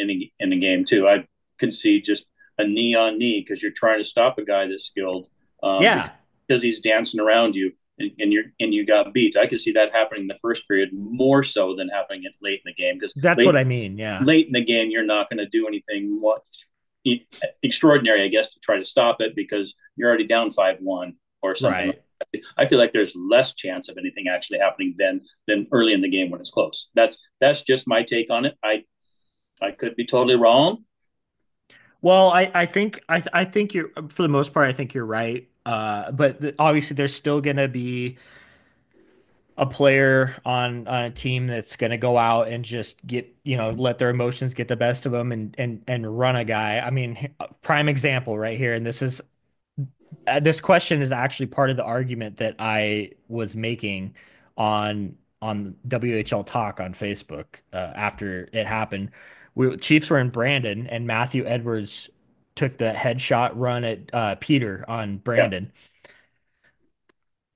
S2: a game too. I could see just a knee on knee because you're trying to stop a guy that's skilled,
S1: Yeah,
S2: because he's dancing around you and you got beat. I could see that happening in the first period more so than happening late in the game because
S1: that's what I mean. Yeah.
S2: late in the game you're not going to do anything much extraordinary, I guess, to try to stop it because you're already down 5-1 or something like
S1: Right.
S2: that. I feel like there's less chance of anything actually happening than early in the game when it's close. That's just my take on it. I could be totally wrong.
S1: Well, I think you're for the most part, I think you're right. But obviously there's still gonna be a player on a team that's going to go out and just get, let their emotions get the best of them and run a guy. I mean, prime example right here, and this question is actually part of the argument that I was making on WHL Talk on Facebook after it happened. Chiefs were in Brandon, and Matthew Edwards took the headshot run at Peter on
S2: Yeah.
S1: Brandon.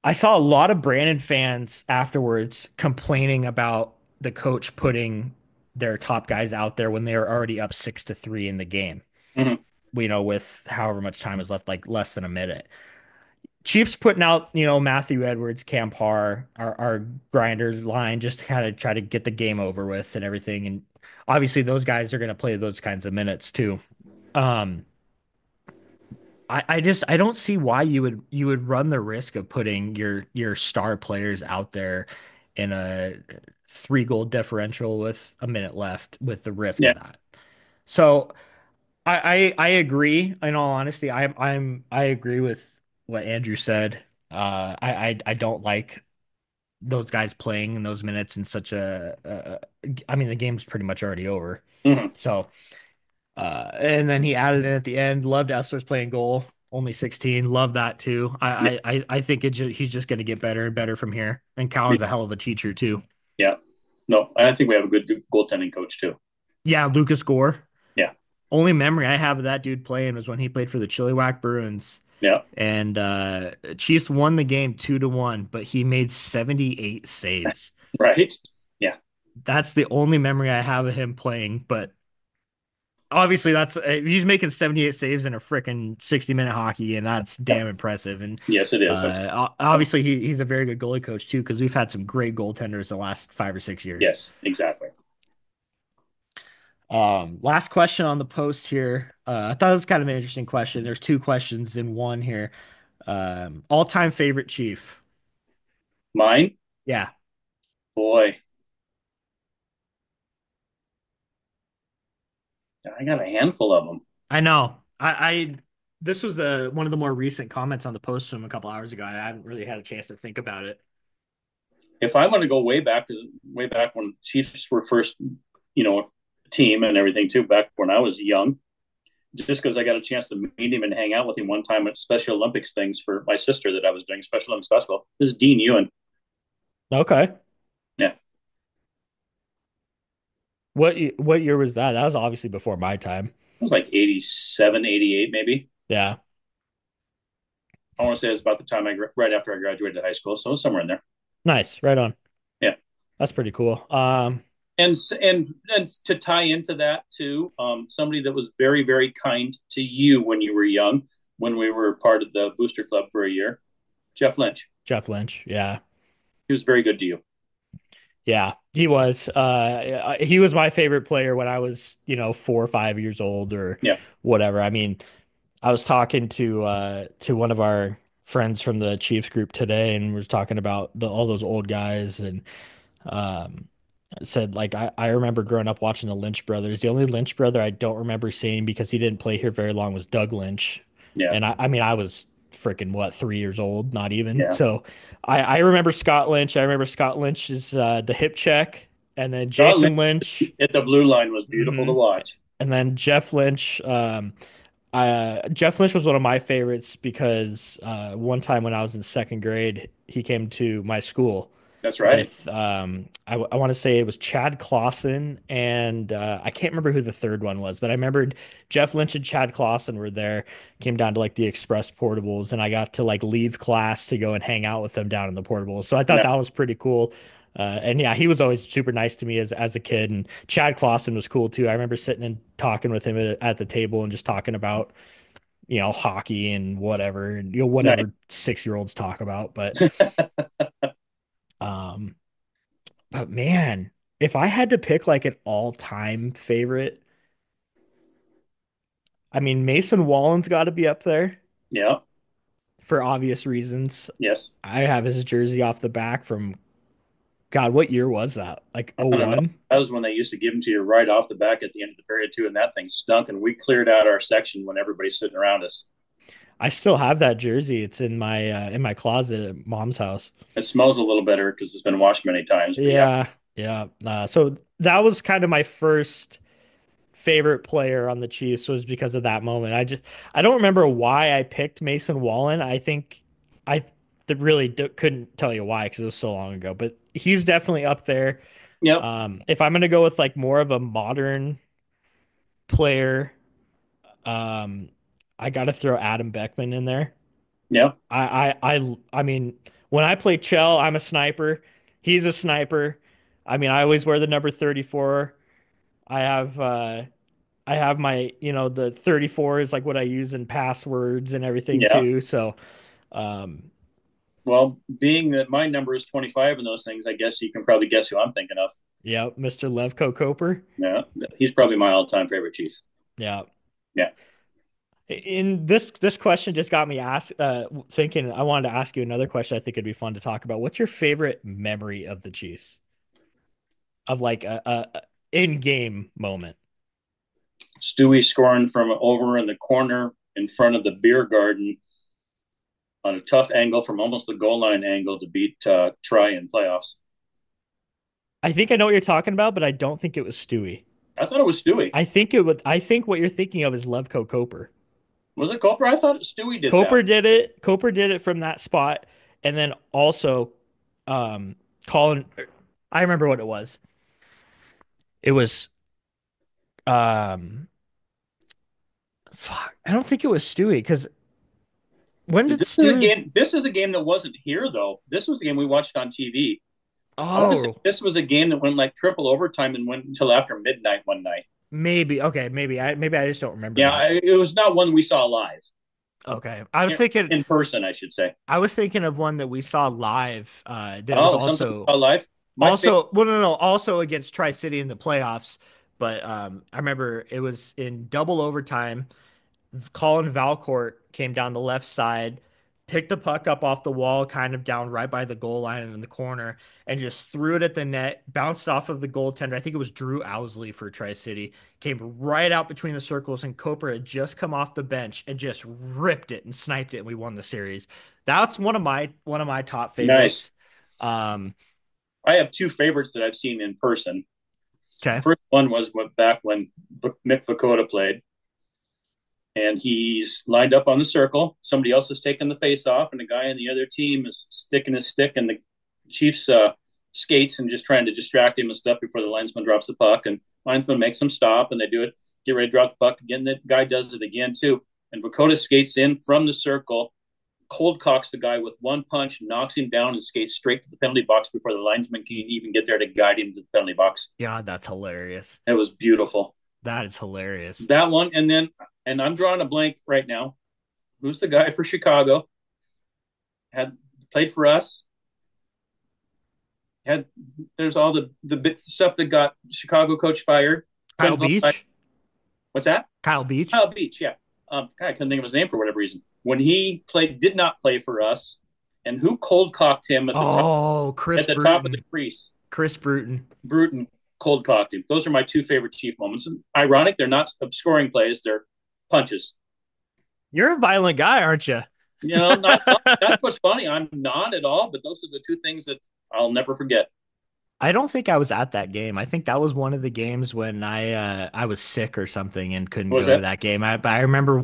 S1: I saw a lot of Brandon fans afterwards complaining about the coach putting their top guys out there when they were already up 6-3 in the game.
S2: Hmm.
S1: With however much time was left, like less than a minute. Chiefs putting out, Matthew Edwards, Campar, our grinders line just to kind of try to get the game over with and everything. And obviously those guys are going to play those kinds of minutes too. Um, I don't see why you would run the risk of putting your star players out there in a 3-goal differential with a minute left with the risk
S2: Yeah.
S1: of that. So I agree. In all honesty, I agree with what Andrew said. I don't like those guys playing in those minutes in such I mean, the game's pretty much already over.
S2: Hmm.
S1: So, and then he added in at the end. Loved Essler's playing goal, only 16. Love that too.
S2: Yeah.
S1: I think he's just going to get better and better from here. And Cowan's a hell of a teacher too.
S2: Yeah. No, I think we have a good goaltending coach too.
S1: Yeah, Lucas Gore.
S2: Yeah.
S1: Only memory I have of that dude playing was when he played for the Chilliwack Bruins.
S2: Yeah.
S1: And Chiefs won the game 2-1, but he made 78 saves.
S2: Right. Yeah.
S1: That's the only memory I have of him playing. But obviously, that's he's making 78 saves in a freaking 60-minute hockey, and that's damn impressive. And
S2: Yes, it is. That's
S1: obviously, he's a very good goalie coach too, because we've had some great goaltenders the last 5 or 6 years.
S2: yes, exactly.
S1: Last question on the post here. I thought it was kind of an interesting question. There's two questions in one here. All-time favorite Chief.
S2: Mine,
S1: Yeah,
S2: boy, I got a handful of them.
S1: I know. This was one of the more recent comments on the post from a couple hours ago. I haven't really had a chance to think about it.
S2: If I want to go way back when Chiefs were first, team and everything too, back when I was young, just because I got a chance to meet him and hang out with him one time at Special Olympics things for my sister that I was doing Special Olympics basketball. This is Dean Ewan.
S1: Okay.
S2: Yeah,
S1: What year was that? That was obviously before my time.
S2: it was like 87, 88, maybe.
S1: Yeah.
S2: I want to say it was about the time right after I graduated high school, so it was somewhere in there.
S1: Nice. Right on.
S2: Yeah.
S1: That's pretty cool.
S2: And to tie into that too, somebody that was very very kind to you when you were young, when we were part of the booster club for a year, Jeff Lynch.
S1: Jeff Lynch. Yeah.
S2: He was very good to you.
S1: Yeah, he was. He was my favorite player when I was, 4 or 5 years old or
S2: Yeah,
S1: whatever. I mean, I was talking to one of our friends from the Chiefs group today, and we are talking about all those old guys, and um, said like I remember growing up watching the Lynch brothers. The only Lynch brother I don't remember seeing because he didn't play here very long was Doug Lynch,
S2: yeah,
S1: and I mean I was freaking what 3 years old, not even.
S2: yeah.
S1: So I remember Scott Lynch. I remember Scott Lynch's the hip check, and then
S2: Scott
S1: Jason
S2: Lynch
S1: Lynch,
S2: at the blue line was beautiful to
S1: hmm
S2: watch.
S1: and then Jeff Lynch. Jeff Lynch was one of my favorites because one time when I was in second grade, he came to my school
S2: That's right.
S1: with I want to say it was Chad Clausen and I can't remember who the third one was, but I remembered Jeff Lynch and Chad Clausen were there, came down to like the express portables, and I got to like leave class to go and hang out with them down in the portables. So I thought
S2: Yeah,
S1: that was pretty cool. And yeah, he was always super nice to me as a kid, and Chad Clausen was cool too. I remember sitting and talking with him at the table and just talking about hockey and whatever, and
S2: nice.
S1: whatever 6-year-olds talk about. Um, but man, if I had to pick like an all-time favorite, I mean Mason Wallen's got to be up there
S2: Yeah,
S1: for obvious reasons.
S2: yes.
S1: I have his jersey off the back from God, what year was that? Like
S2: I don't know.
S1: '01?
S2: That was when they used to give them to you right off the back at the end of the period too, and that thing stunk. And we cleared out our section when everybody's sitting around us.
S1: I still have that jersey. It's in my closet at mom's house.
S2: It smells a little better because it's been washed many times. But yeah,
S1: Yeah, yeah. So that was kind of my first favorite player on the Chiefs was because of that moment. I don't remember why I picked Mason Wallen. I think I really couldn't tell you why because it was so long ago, but he's definitely up there.
S2: yep,
S1: If I'm gonna go with like more of a modern player, um, I gotta throw Adam Beckman in there.
S2: yep,
S1: I mean, when I play Chell, I'm a sniper. He's a sniper. I mean, I always wear the number 34. I have I have my, the 34 is like what I use in passwords and everything
S2: yeah.
S1: too. So, um,
S2: Well, being that my number is 25 in those things, I guess you can probably guess who I'm thinking of.
S1: yeah, Mr. Levko Koper.
S2: Yeah, he's probably my all-time favorite Chief.
S1: Yeah.
S2: Yeah.
S1: In this question just got me thinking I wanted to ask you another question I think it'd be fun to talk about. What's your favorite memory of the Chiefs? Of like a in-game moment?
S2: Stewie scoring from over in the corner in front of the beer garden on a tough angle from almost the goal line angle to beat Try in playoffs.
S1: I think I know what you're talking about, but I don't think it was Stewie.
S2: I thought it was Stewie.
S1: I think what you're thinking of is Levko Koper.
S2: Was it Cooper? I thought Stewie did that.
S1: Coper did it. Coper did it from that spot, and then also, um, Colin. I remember what it was. It was fuck. I don't think it was Stewie because when did
S2: This is a
S1: Stewie?
S2: game. This is a game that wasn't here though. This was a game we watched on TV. I want to say
S1: Oh,
S2: this was a game that went like triple overtime and went until after midnight one night.
S1: maybe. Okay, maybe I just don't remember
S2: Yeah,
S1: that.
S2: it was not one we saw live
S1: Okay,
S2: in person, I should say.
S1: I was thinking of one that we saw live. That was
S2: Oh, something we saw live. My favorite.
S1: well, no, also against Tri City in the playoffs. But I remember it was in double overtime. Colin Valcourt came down the left side, picked the puck up off the wall, kind of down right by the goal line in the corner, and just threw it at the net, bounced off of the goaltender. I think it was Drew Owsley for Tri-City, came right out between the circles, and Coper had just come off the bench and just ripped it and sniped it, and we won the series. That's one of my top
S2: Nice.
S1: favorites. Um,
S2: I have two favorites that I've seen in person. The
S1: okay.
S2: first one was back when Mick Vukota played, and he's lined up on the circle. Somebody else is taking the face off, and the guy on the other team is sticking his stick in the Chiefs' skates and just trying to distract him and stuff before the linesman drops the puck. And linesman makes him stop, and they do it, get ready to drop the puck again. The guy does it again too, and Vukota skates in from the circle, cold cocks the guy with one punch, knocks him down, and skates straight to the penalty box before the linesman can even get there to guide him to the penalty box.
S1: God, that's hilarious.
S2: It was beautiful.
S1: That is hilarious.
S2: That one, and then, and I'm drawing a blank right now. Who's the guy for Chicago? Had played for us. Had there's all the bit stuff that got Chicago coach fired.
S1: Kyle
S2: Quinn Hall,
S1: Beach?
S2: what's that?
S1: Kyle Beach?
S2: Kyle Beach, yeah. I couldn't think of his name for whatever reason. When he played, did not play for us, and who cold cocked him
S1: Oh,
S2: at
S1: Chris
S2: the top of the
S1: Bruton.
S2: crease?
S1: Chris Bruton.
S2: Bruton cold cocked him. Those are my two favorite Chief moments. And ironic, they're not scoring plays; they're punches.
S1: You're a violent guy, aren't you?
S2: You know, not, that's what's funny. I'm not at all, but those are the two things that I'll never forget.
S1: I don't think I was at that game. I think that was one of the games when I was sick or something and couldn't
S2: What was
S1: go to
S2: that?
S1: that game. But I remember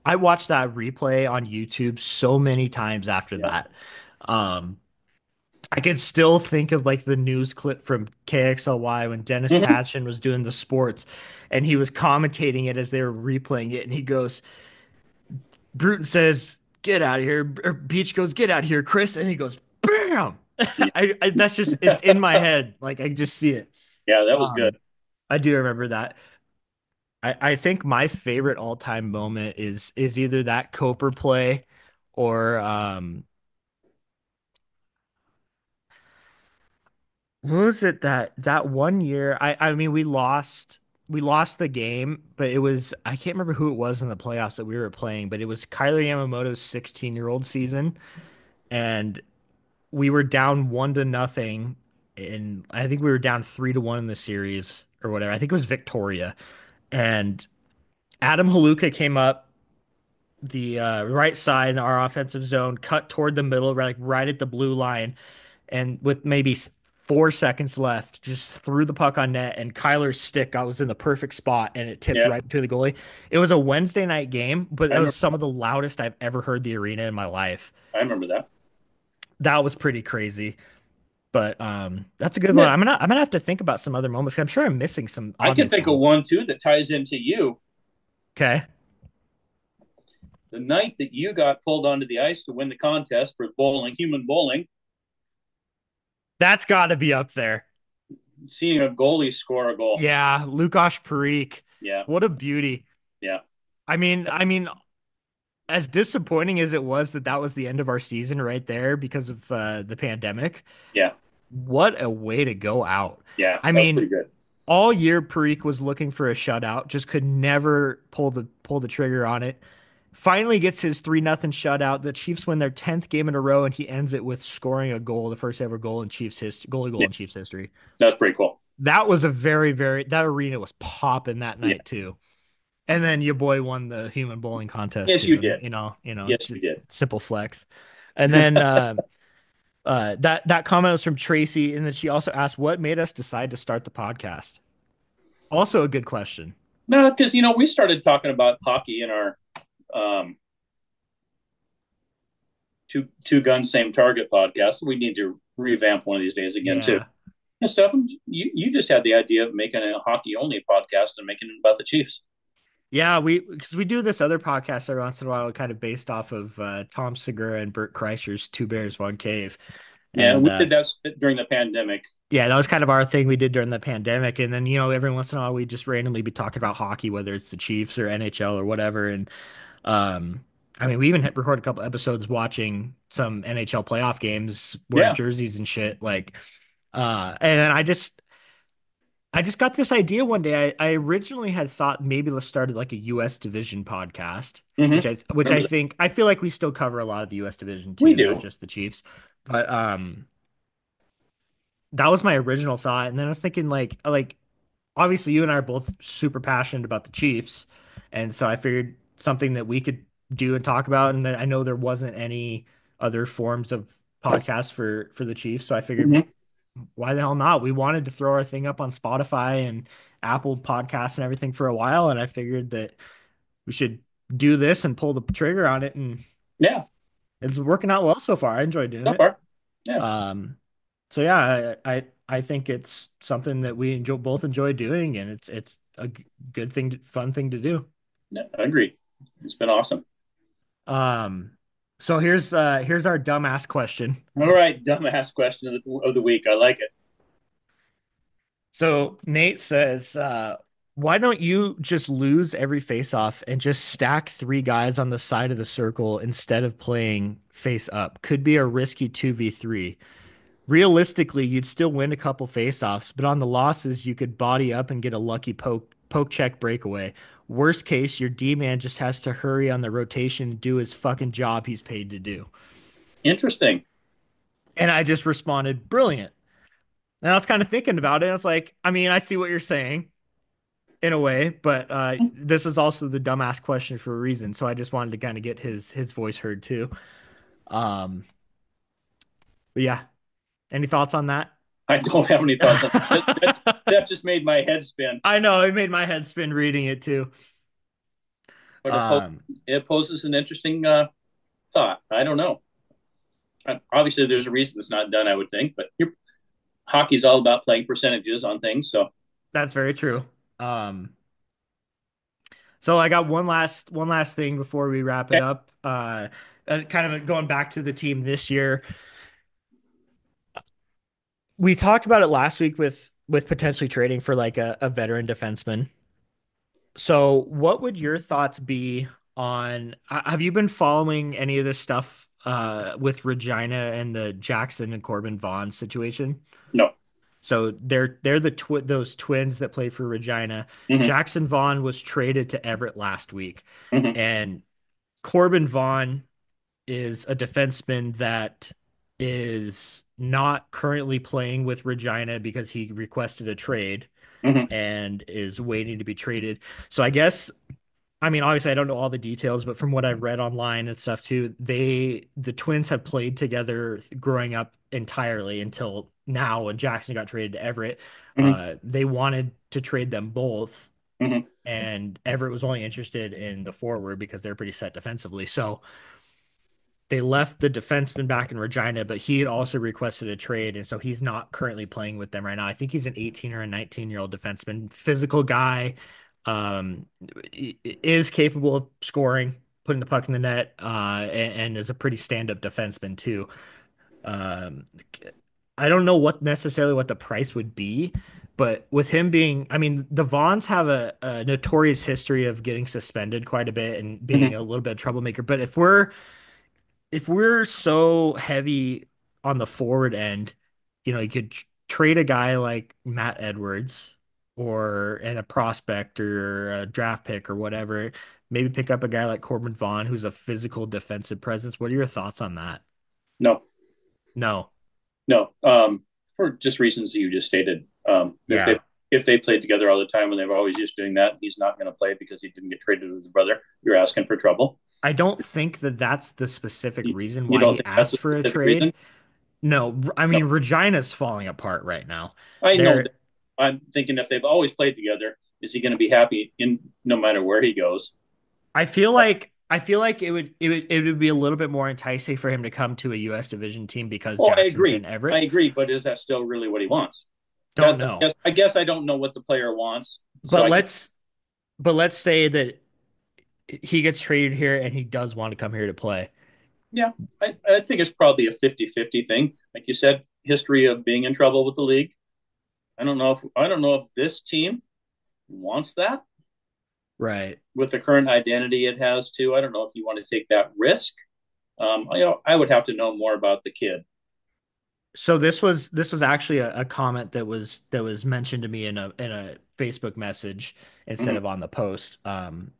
S1: I watched that replay on YouTube so many times after
S2: Yeah.
S1: that. Um, I can still think of like the news clip from KXLY when Dennis
S2: Mm-hmm.
S1: Patchen was doing the sports and he was commentating it as they were replaying it and he goes, Bruton says, "Get out of here." Or Beach goes, "Get out of here, Chris." And he goes, "Bam." That's just it's in my head. Like I just see it.
S2: Yeah, that was good.
S1: Um, I do remember that. I think my favorite all-time moment is either that Coper play or what was it that one year? I mean we lost the game, but it was I can't remember who it was in the playoffs that we were playing, but it was Kyler Yamamoto's 16-year-old season, and we were down 1-0, and I think we were down 3-1 in the series or whatever. I think it was Victoria, and Adam Haluka came up the right side in our offensive zone, cut toward the middle, right at the blue line, and with maybe 4 seconds left, just threw the puck on net, and Kyler's stick I was in the perfect spot, and it tipped
S2: Yeah,
S1: right between the goalie. It was a Wednesday night game, but
S2: I
S1: that was
S2: remember.
S1: some of the loudest I've ever heard the arena in my life.
S2: I remember that.
S1: That was pretty crazy. But that's a good one.
S2: Yeah,
S1: I'm gonna have to think about some other moments. 'Cause I'm sure I'm missing some
S2: I can
S1: obvious
S2: think of
S1: ones.
S2: one too that ties into you.
S1: Okay.
S2: The night that you got pulled onto the ice to win the contest for bowling, human bowling,
S1: That's got to be up there.
S2: seeing a goalie score a goal.
S1: Yeah, Lukasz Parik.
S2: Yeah,
S1: What a beauty.
S2: yeah,
S1: I mean, as disappointing as it was that that was the end of our season right there because of the pandemic,
S2: yeah,
S1: what a way to go out.
S2: yeah.
S1: I
S2: That was
S1: mean,
S2: pretty good.
S1: all year Parikh was looking for a shutout, just could never pull the trigger on it. Finally gets his 3-0 shutout. The Chiefs win their 10th game in a row, and he ends it with scoring a goal, the first ever goal in Chiefs history, goalie goal
S2: Yeah,
S1: in Chiefs history.
S2: that was pretty cool.
S1: That was a that arena was popping that
S2: Yeah.
S1: night too. And then your boy won the human bowling contest
S2: Yes,
S1: too,
S2: you
S1: and
S2: did. Yes,
S1: just
S2: you did.
S1: simple flex. And then that comment was from Tracy, and then she also asked, "What made us decide to start the podcast?" Also a good question.
S2: No, because we started talking about hockey in our um, two guns same target podcast. We need to revamp one of these days again too.
S1: Yeah.
S2: And stuff. You just had the idea of making a hockey only podcast and making it about the Chiefs.
S1: Yeah, because we do this other podcast every once in a while, kind of based off of Tom Segura and Bert Kreischer's Two Bears, One Cave.
S2: Yeah,
S1: And
S2: we did that during the pandemic.
S1: yeah, that was kind of our thing we did during the pandemic. And then, every once in a while we just randomly be talking about hockey, whether it's the Chiefs or NHL or whatever. And um, I mean, we even hit record a couple episodes watching some NHL playoff games, wearing
S2: Yeah.
S1: jerseys and shit. And then I just got this idea one day. I originally had thought maybe let's start like a U.S. division podcast,
S2: Mm-hmm.
S1: which
S2: Remember
S1: I
S2: that?
S1: think I feel like we still cover a lot of the U.S. division
S2: We
S1: too, not
S2: do.
S1: just the Chiefs. But that was my original thought, and then I was thinking like obviously you and I are both super passionate about the Chiefs, and so I figured something that we could do and talk about, and I know there wasn't any other forms of podcasts for the Chiefs, so I figured
S2: Mm-hmm.
S1: why the hell not? We wanted to throw our thing up on Spotify and Apple Podcasts and everything for a while, and I figured that we should do this and pull the trigger on it, and
S2: Yeah.
S1: it's working out well so far. I enjoy doing
S2: So
S1: it.
S2: far. Yeah.
S1: Um, so yeah, I think it's something that we both enjoy doing, and it's a good thing, fun thing to do.
S2: Yeah. I agree. It's been awesome.
S1: Um, so here's our dumbass question.
S2: All right. Dumbass question of the week. I like it.
S1: So Nate says, why don't you just lose every face-off and just stack three guys on the side of the circle instead of playing face up? Could be a risky 2v3. Realistically, you'd still win a couple face-offs, but on the losses, you could body up and get a lucky poke check breakaway. Worst case, your D-man just has to hurry on the rotation and do his fucking job he's paid to do.
S2: Interesting.
S1: And I just responded, brilliant. And I was kind of thinking about it. And I was like, I mean, I see what you're saying in a way, but this is also the dumbass question for a reason. So I just wanted to kind of get his voice heard too. Um, but yeah, any thoughts on that?
S2: I don't have any thoughts on that just made my head spin.
S1: I know it made my head spin reading it too.
S2: But
S1: Um,
S2: it poses an interesting thought. I don't know. Obviously, there's a reason it's not done, I would think, but hockey's all about playing percentages on things. So,
S1: that's very true. Um, so I got one last thing before we wrap it
S2: okay.
S1: up. Kind of going back to the team this year. We talked about it last week with potentially trading for like a veteran defenseman. So, what would your thoughts be on? Have you been following any of this stuff with Regina and the Jackson and Corbin Vaughn situation?
S2: No.
S1: So they're those twins that play for Regina.
S2: Mm-hmm.
S1: Jackson Vaughn was traded to Everett last week,
S2: Mm-hmm.
S1: and Corbin Vaughn is a defenseman that is not currently playing with Regina because he requested a trade
S2: Mm-hmm.
S1: and is waiting to be traded. So I guess I mean, obviously, I don't know all the details, but from what I've read online and stuff too, the twins have played together growing up entirely until now when Jackson got traded to Everett.
S2: Hmm.
S1: They wanted to trade them both,
S2: Hmm.
S1: and Everett was only interested in the forward because they're pretty set defensively. So they left the defenseman back in Regina, but he had also requested a trade, and so he's not currently playing with them right now. I think he's an 18 or a 19-year-old defenseman, physical guy, um, is capable of scoring, putting the puck in the net, and is a pretty stand-up defenseman too. Um, I don't know what necessarily what the price would be, but with him being, I mean, the Vaughns have a notorious history of getting suspended quite a bit and being
S2: Hmm.
S1: a little bit of troublemaker. But if we're so heavy on the forward end, you could trade a guy like Matt Edwards or and a prospect or a draft pick or whatever. Maybe pick up a guy like Corbin Vaughn, who's a physical defensive presence. What are your thoughts on that?
S2: No,
S1: No.
S2: no, for just reasons that you just stated.
S1: Yeah.
S2: If they played together all the time and they were always just doing that, he's not going to play because he didn't get traded with his brother. You're asking for trouble.
S1: I don't think that that's the specific
S2: You,
S1: reason
S2: you
S1: why
S2: don't
S1: he
S2: think that's a
S1: asked for a
S2: specific
S1: trade.
S2: reason?
S1: No, I
S2: No,
S1: mean Regina's falling apart right now.
S2: I know
S1: They're
S2: that. I'm thinking if they've always played together, is he going to be happy in no matter where he goes?
S1: I feel like it would be a little bit more enticing for him to come to a US division team because
S2: Oh, I
S1: Jackson's in
S2: agree. I
S1: Everett.
S2: agree, but is that still really what he wants?
S1: Don't
S2: That's
S1: know.
S2: I guess I don't know what the player wants, so
S1: But
S2: I can.
S1: let's say that he gets traded here and he does want to come here to play.
S2: Yeah, I think it's probably a 50-50 thing. Like you said, history of being in trouble with the league. I don't know if this team wants that
S1: Right.
S2: with the current identity it has too. I don't know if you want to take that risk. I would have to know more about the kid.
S1: So this was actually a comment that was mentioned to me in a Facebook message instead
S2: Mm-hmm.
S1: of on the post.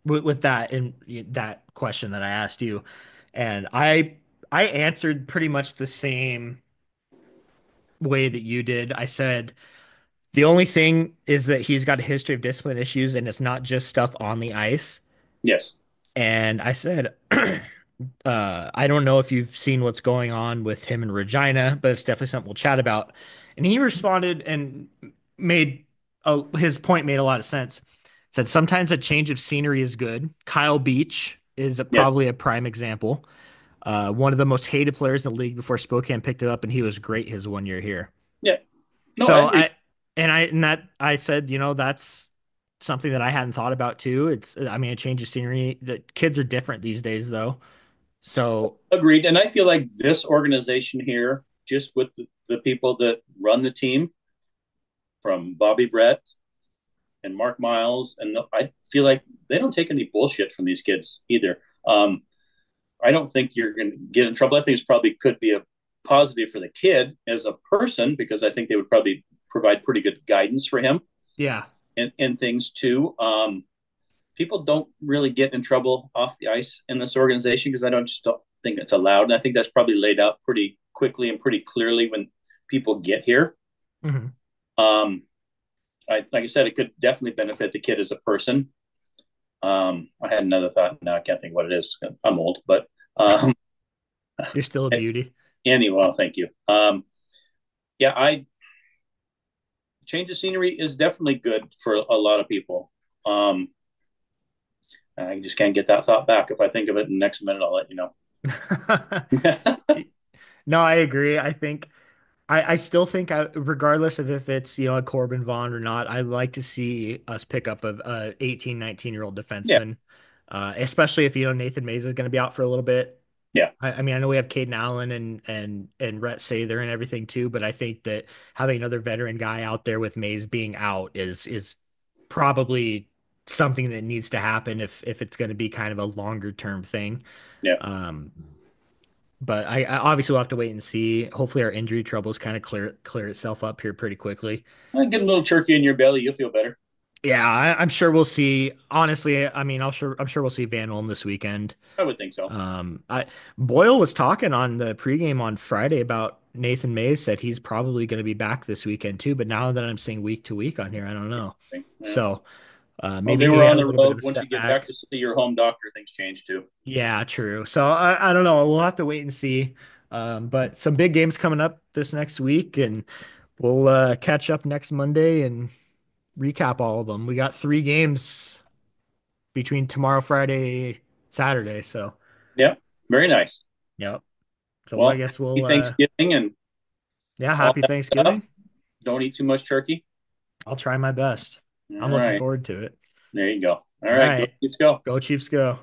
S1: With that in that question that I asked you, and I answered pretty much the same way that you did. I said the only thing is that he's got a history of discipline issues, and it's not just stuff on the ice.
S2: Yes.
S1: And I said, I don't know if you've seen what's going on with him in Regina, but it's definitely something we'll chat about. And he responded and made his point made a lot of sense. Said sometimes a change of scenery is good. Kyle Beach is
S2: Yes.
S1: probably a prime example. One of the most hated players in the league before Spokane picked it up, and he was great his 1 year here.
S2: Yeah. No, I
S1: So
S2: agree.
S1: I said, that's something that I hadn't thought about too. I mean, a change of scenery. The kids are different these days, though. So
S2: Agreed. And I feel like this organization here, just with the people that run the team, from Bobby Brett and Mark Miles, and I feel like they don't take any bullshit from these kids either. I don't think you're going to get in trouble. I think it's probably could be a positive for the kid as a person because I think they would probably provide pretty good guidance for him
S1: yeah,
S2: and things too. People don't really get in trouble off the ice in this organization because I don't think it's allowed. And I think that's probably laid out pretty quickly and pretty clearly when people get here.
S1: hmm
S2: Um, like I said, it could definitely benefit the kid as a person. I had another thought. Now I can't think what it is. I'm old, but um,
S1: you're still a beauty.
S2: anyway, well, thank you. Yeah, I change of scenery is definitely good for a lot of people. Um, I just can't get that thought back. If I think of it in the next minute, I'll let you know.
S1: No, I agree. I still think, regardless of if it's, a Corbin Vaughn or not, I'd like to see us pick up a 18, 19-year-old
S2: Yeah,
S1: defenseman, especially if, Nathan Mays is going to be out for a little bit.
S2: yeah,
S1: I mean, I know we have Caden Allen and Rhett Sather and everything too, but I think that having another veteran guy out there with Mays being out is probably something that needs to happen if it's going to be kind of a longer term thing.
S2: yeah.
S1: Um, but I obviously we'll have to wait and see. Hopefully our injury troubles kind of clear itself up here pretty quickly.
S2: Get a little turkey in your belly, you'll feel better.
S1: Yeah, I'm sure we'll see. Honestly, I mean, I'm sure we'll see Van Olm this weekend.
S2: I would think so.
S1: I Boyle was talking on the pregame on Friday about Nathan Mays said he's probably going to be back this weekend too. But now that I'm seeing week to week on here, I don't know.
S2: Yeah.
S1: So
S2: Well,
S1: Maybe
S2: they
S1: he
S2: were
S1: had
S2: on
S1: a
S2: the
S1: little bit
S2: road.
S1: of a
S2: Once you get back
S1: setback.
S2: to see your home doctor, things change too.
S1: Yeah, true. So I don't know. We'll have to wait and see. But some big games coming up this next week, and we'll catch up next Monday and recap all of them. We got 3 games between tomorrow, Friday, Saturday. So,
S2: Yep, very nice.
S1: yep. So I
S2: Well,
S1: guess we'll
S2: happy Thanksgiving and
S1: yeah,
S2: all
S1: happy
S2: that stuff.
S1: Thanksgiving.
S2: Don't eat too much turkey.
S1: I'll try my best.
S2: All
S1: I'm looking
S2: right,
S1: forward to it.
S2: there you go. All
S1: All
S2: right, go
S1: right.
S2: Chiefs, go.
S1: Go Chiefs go.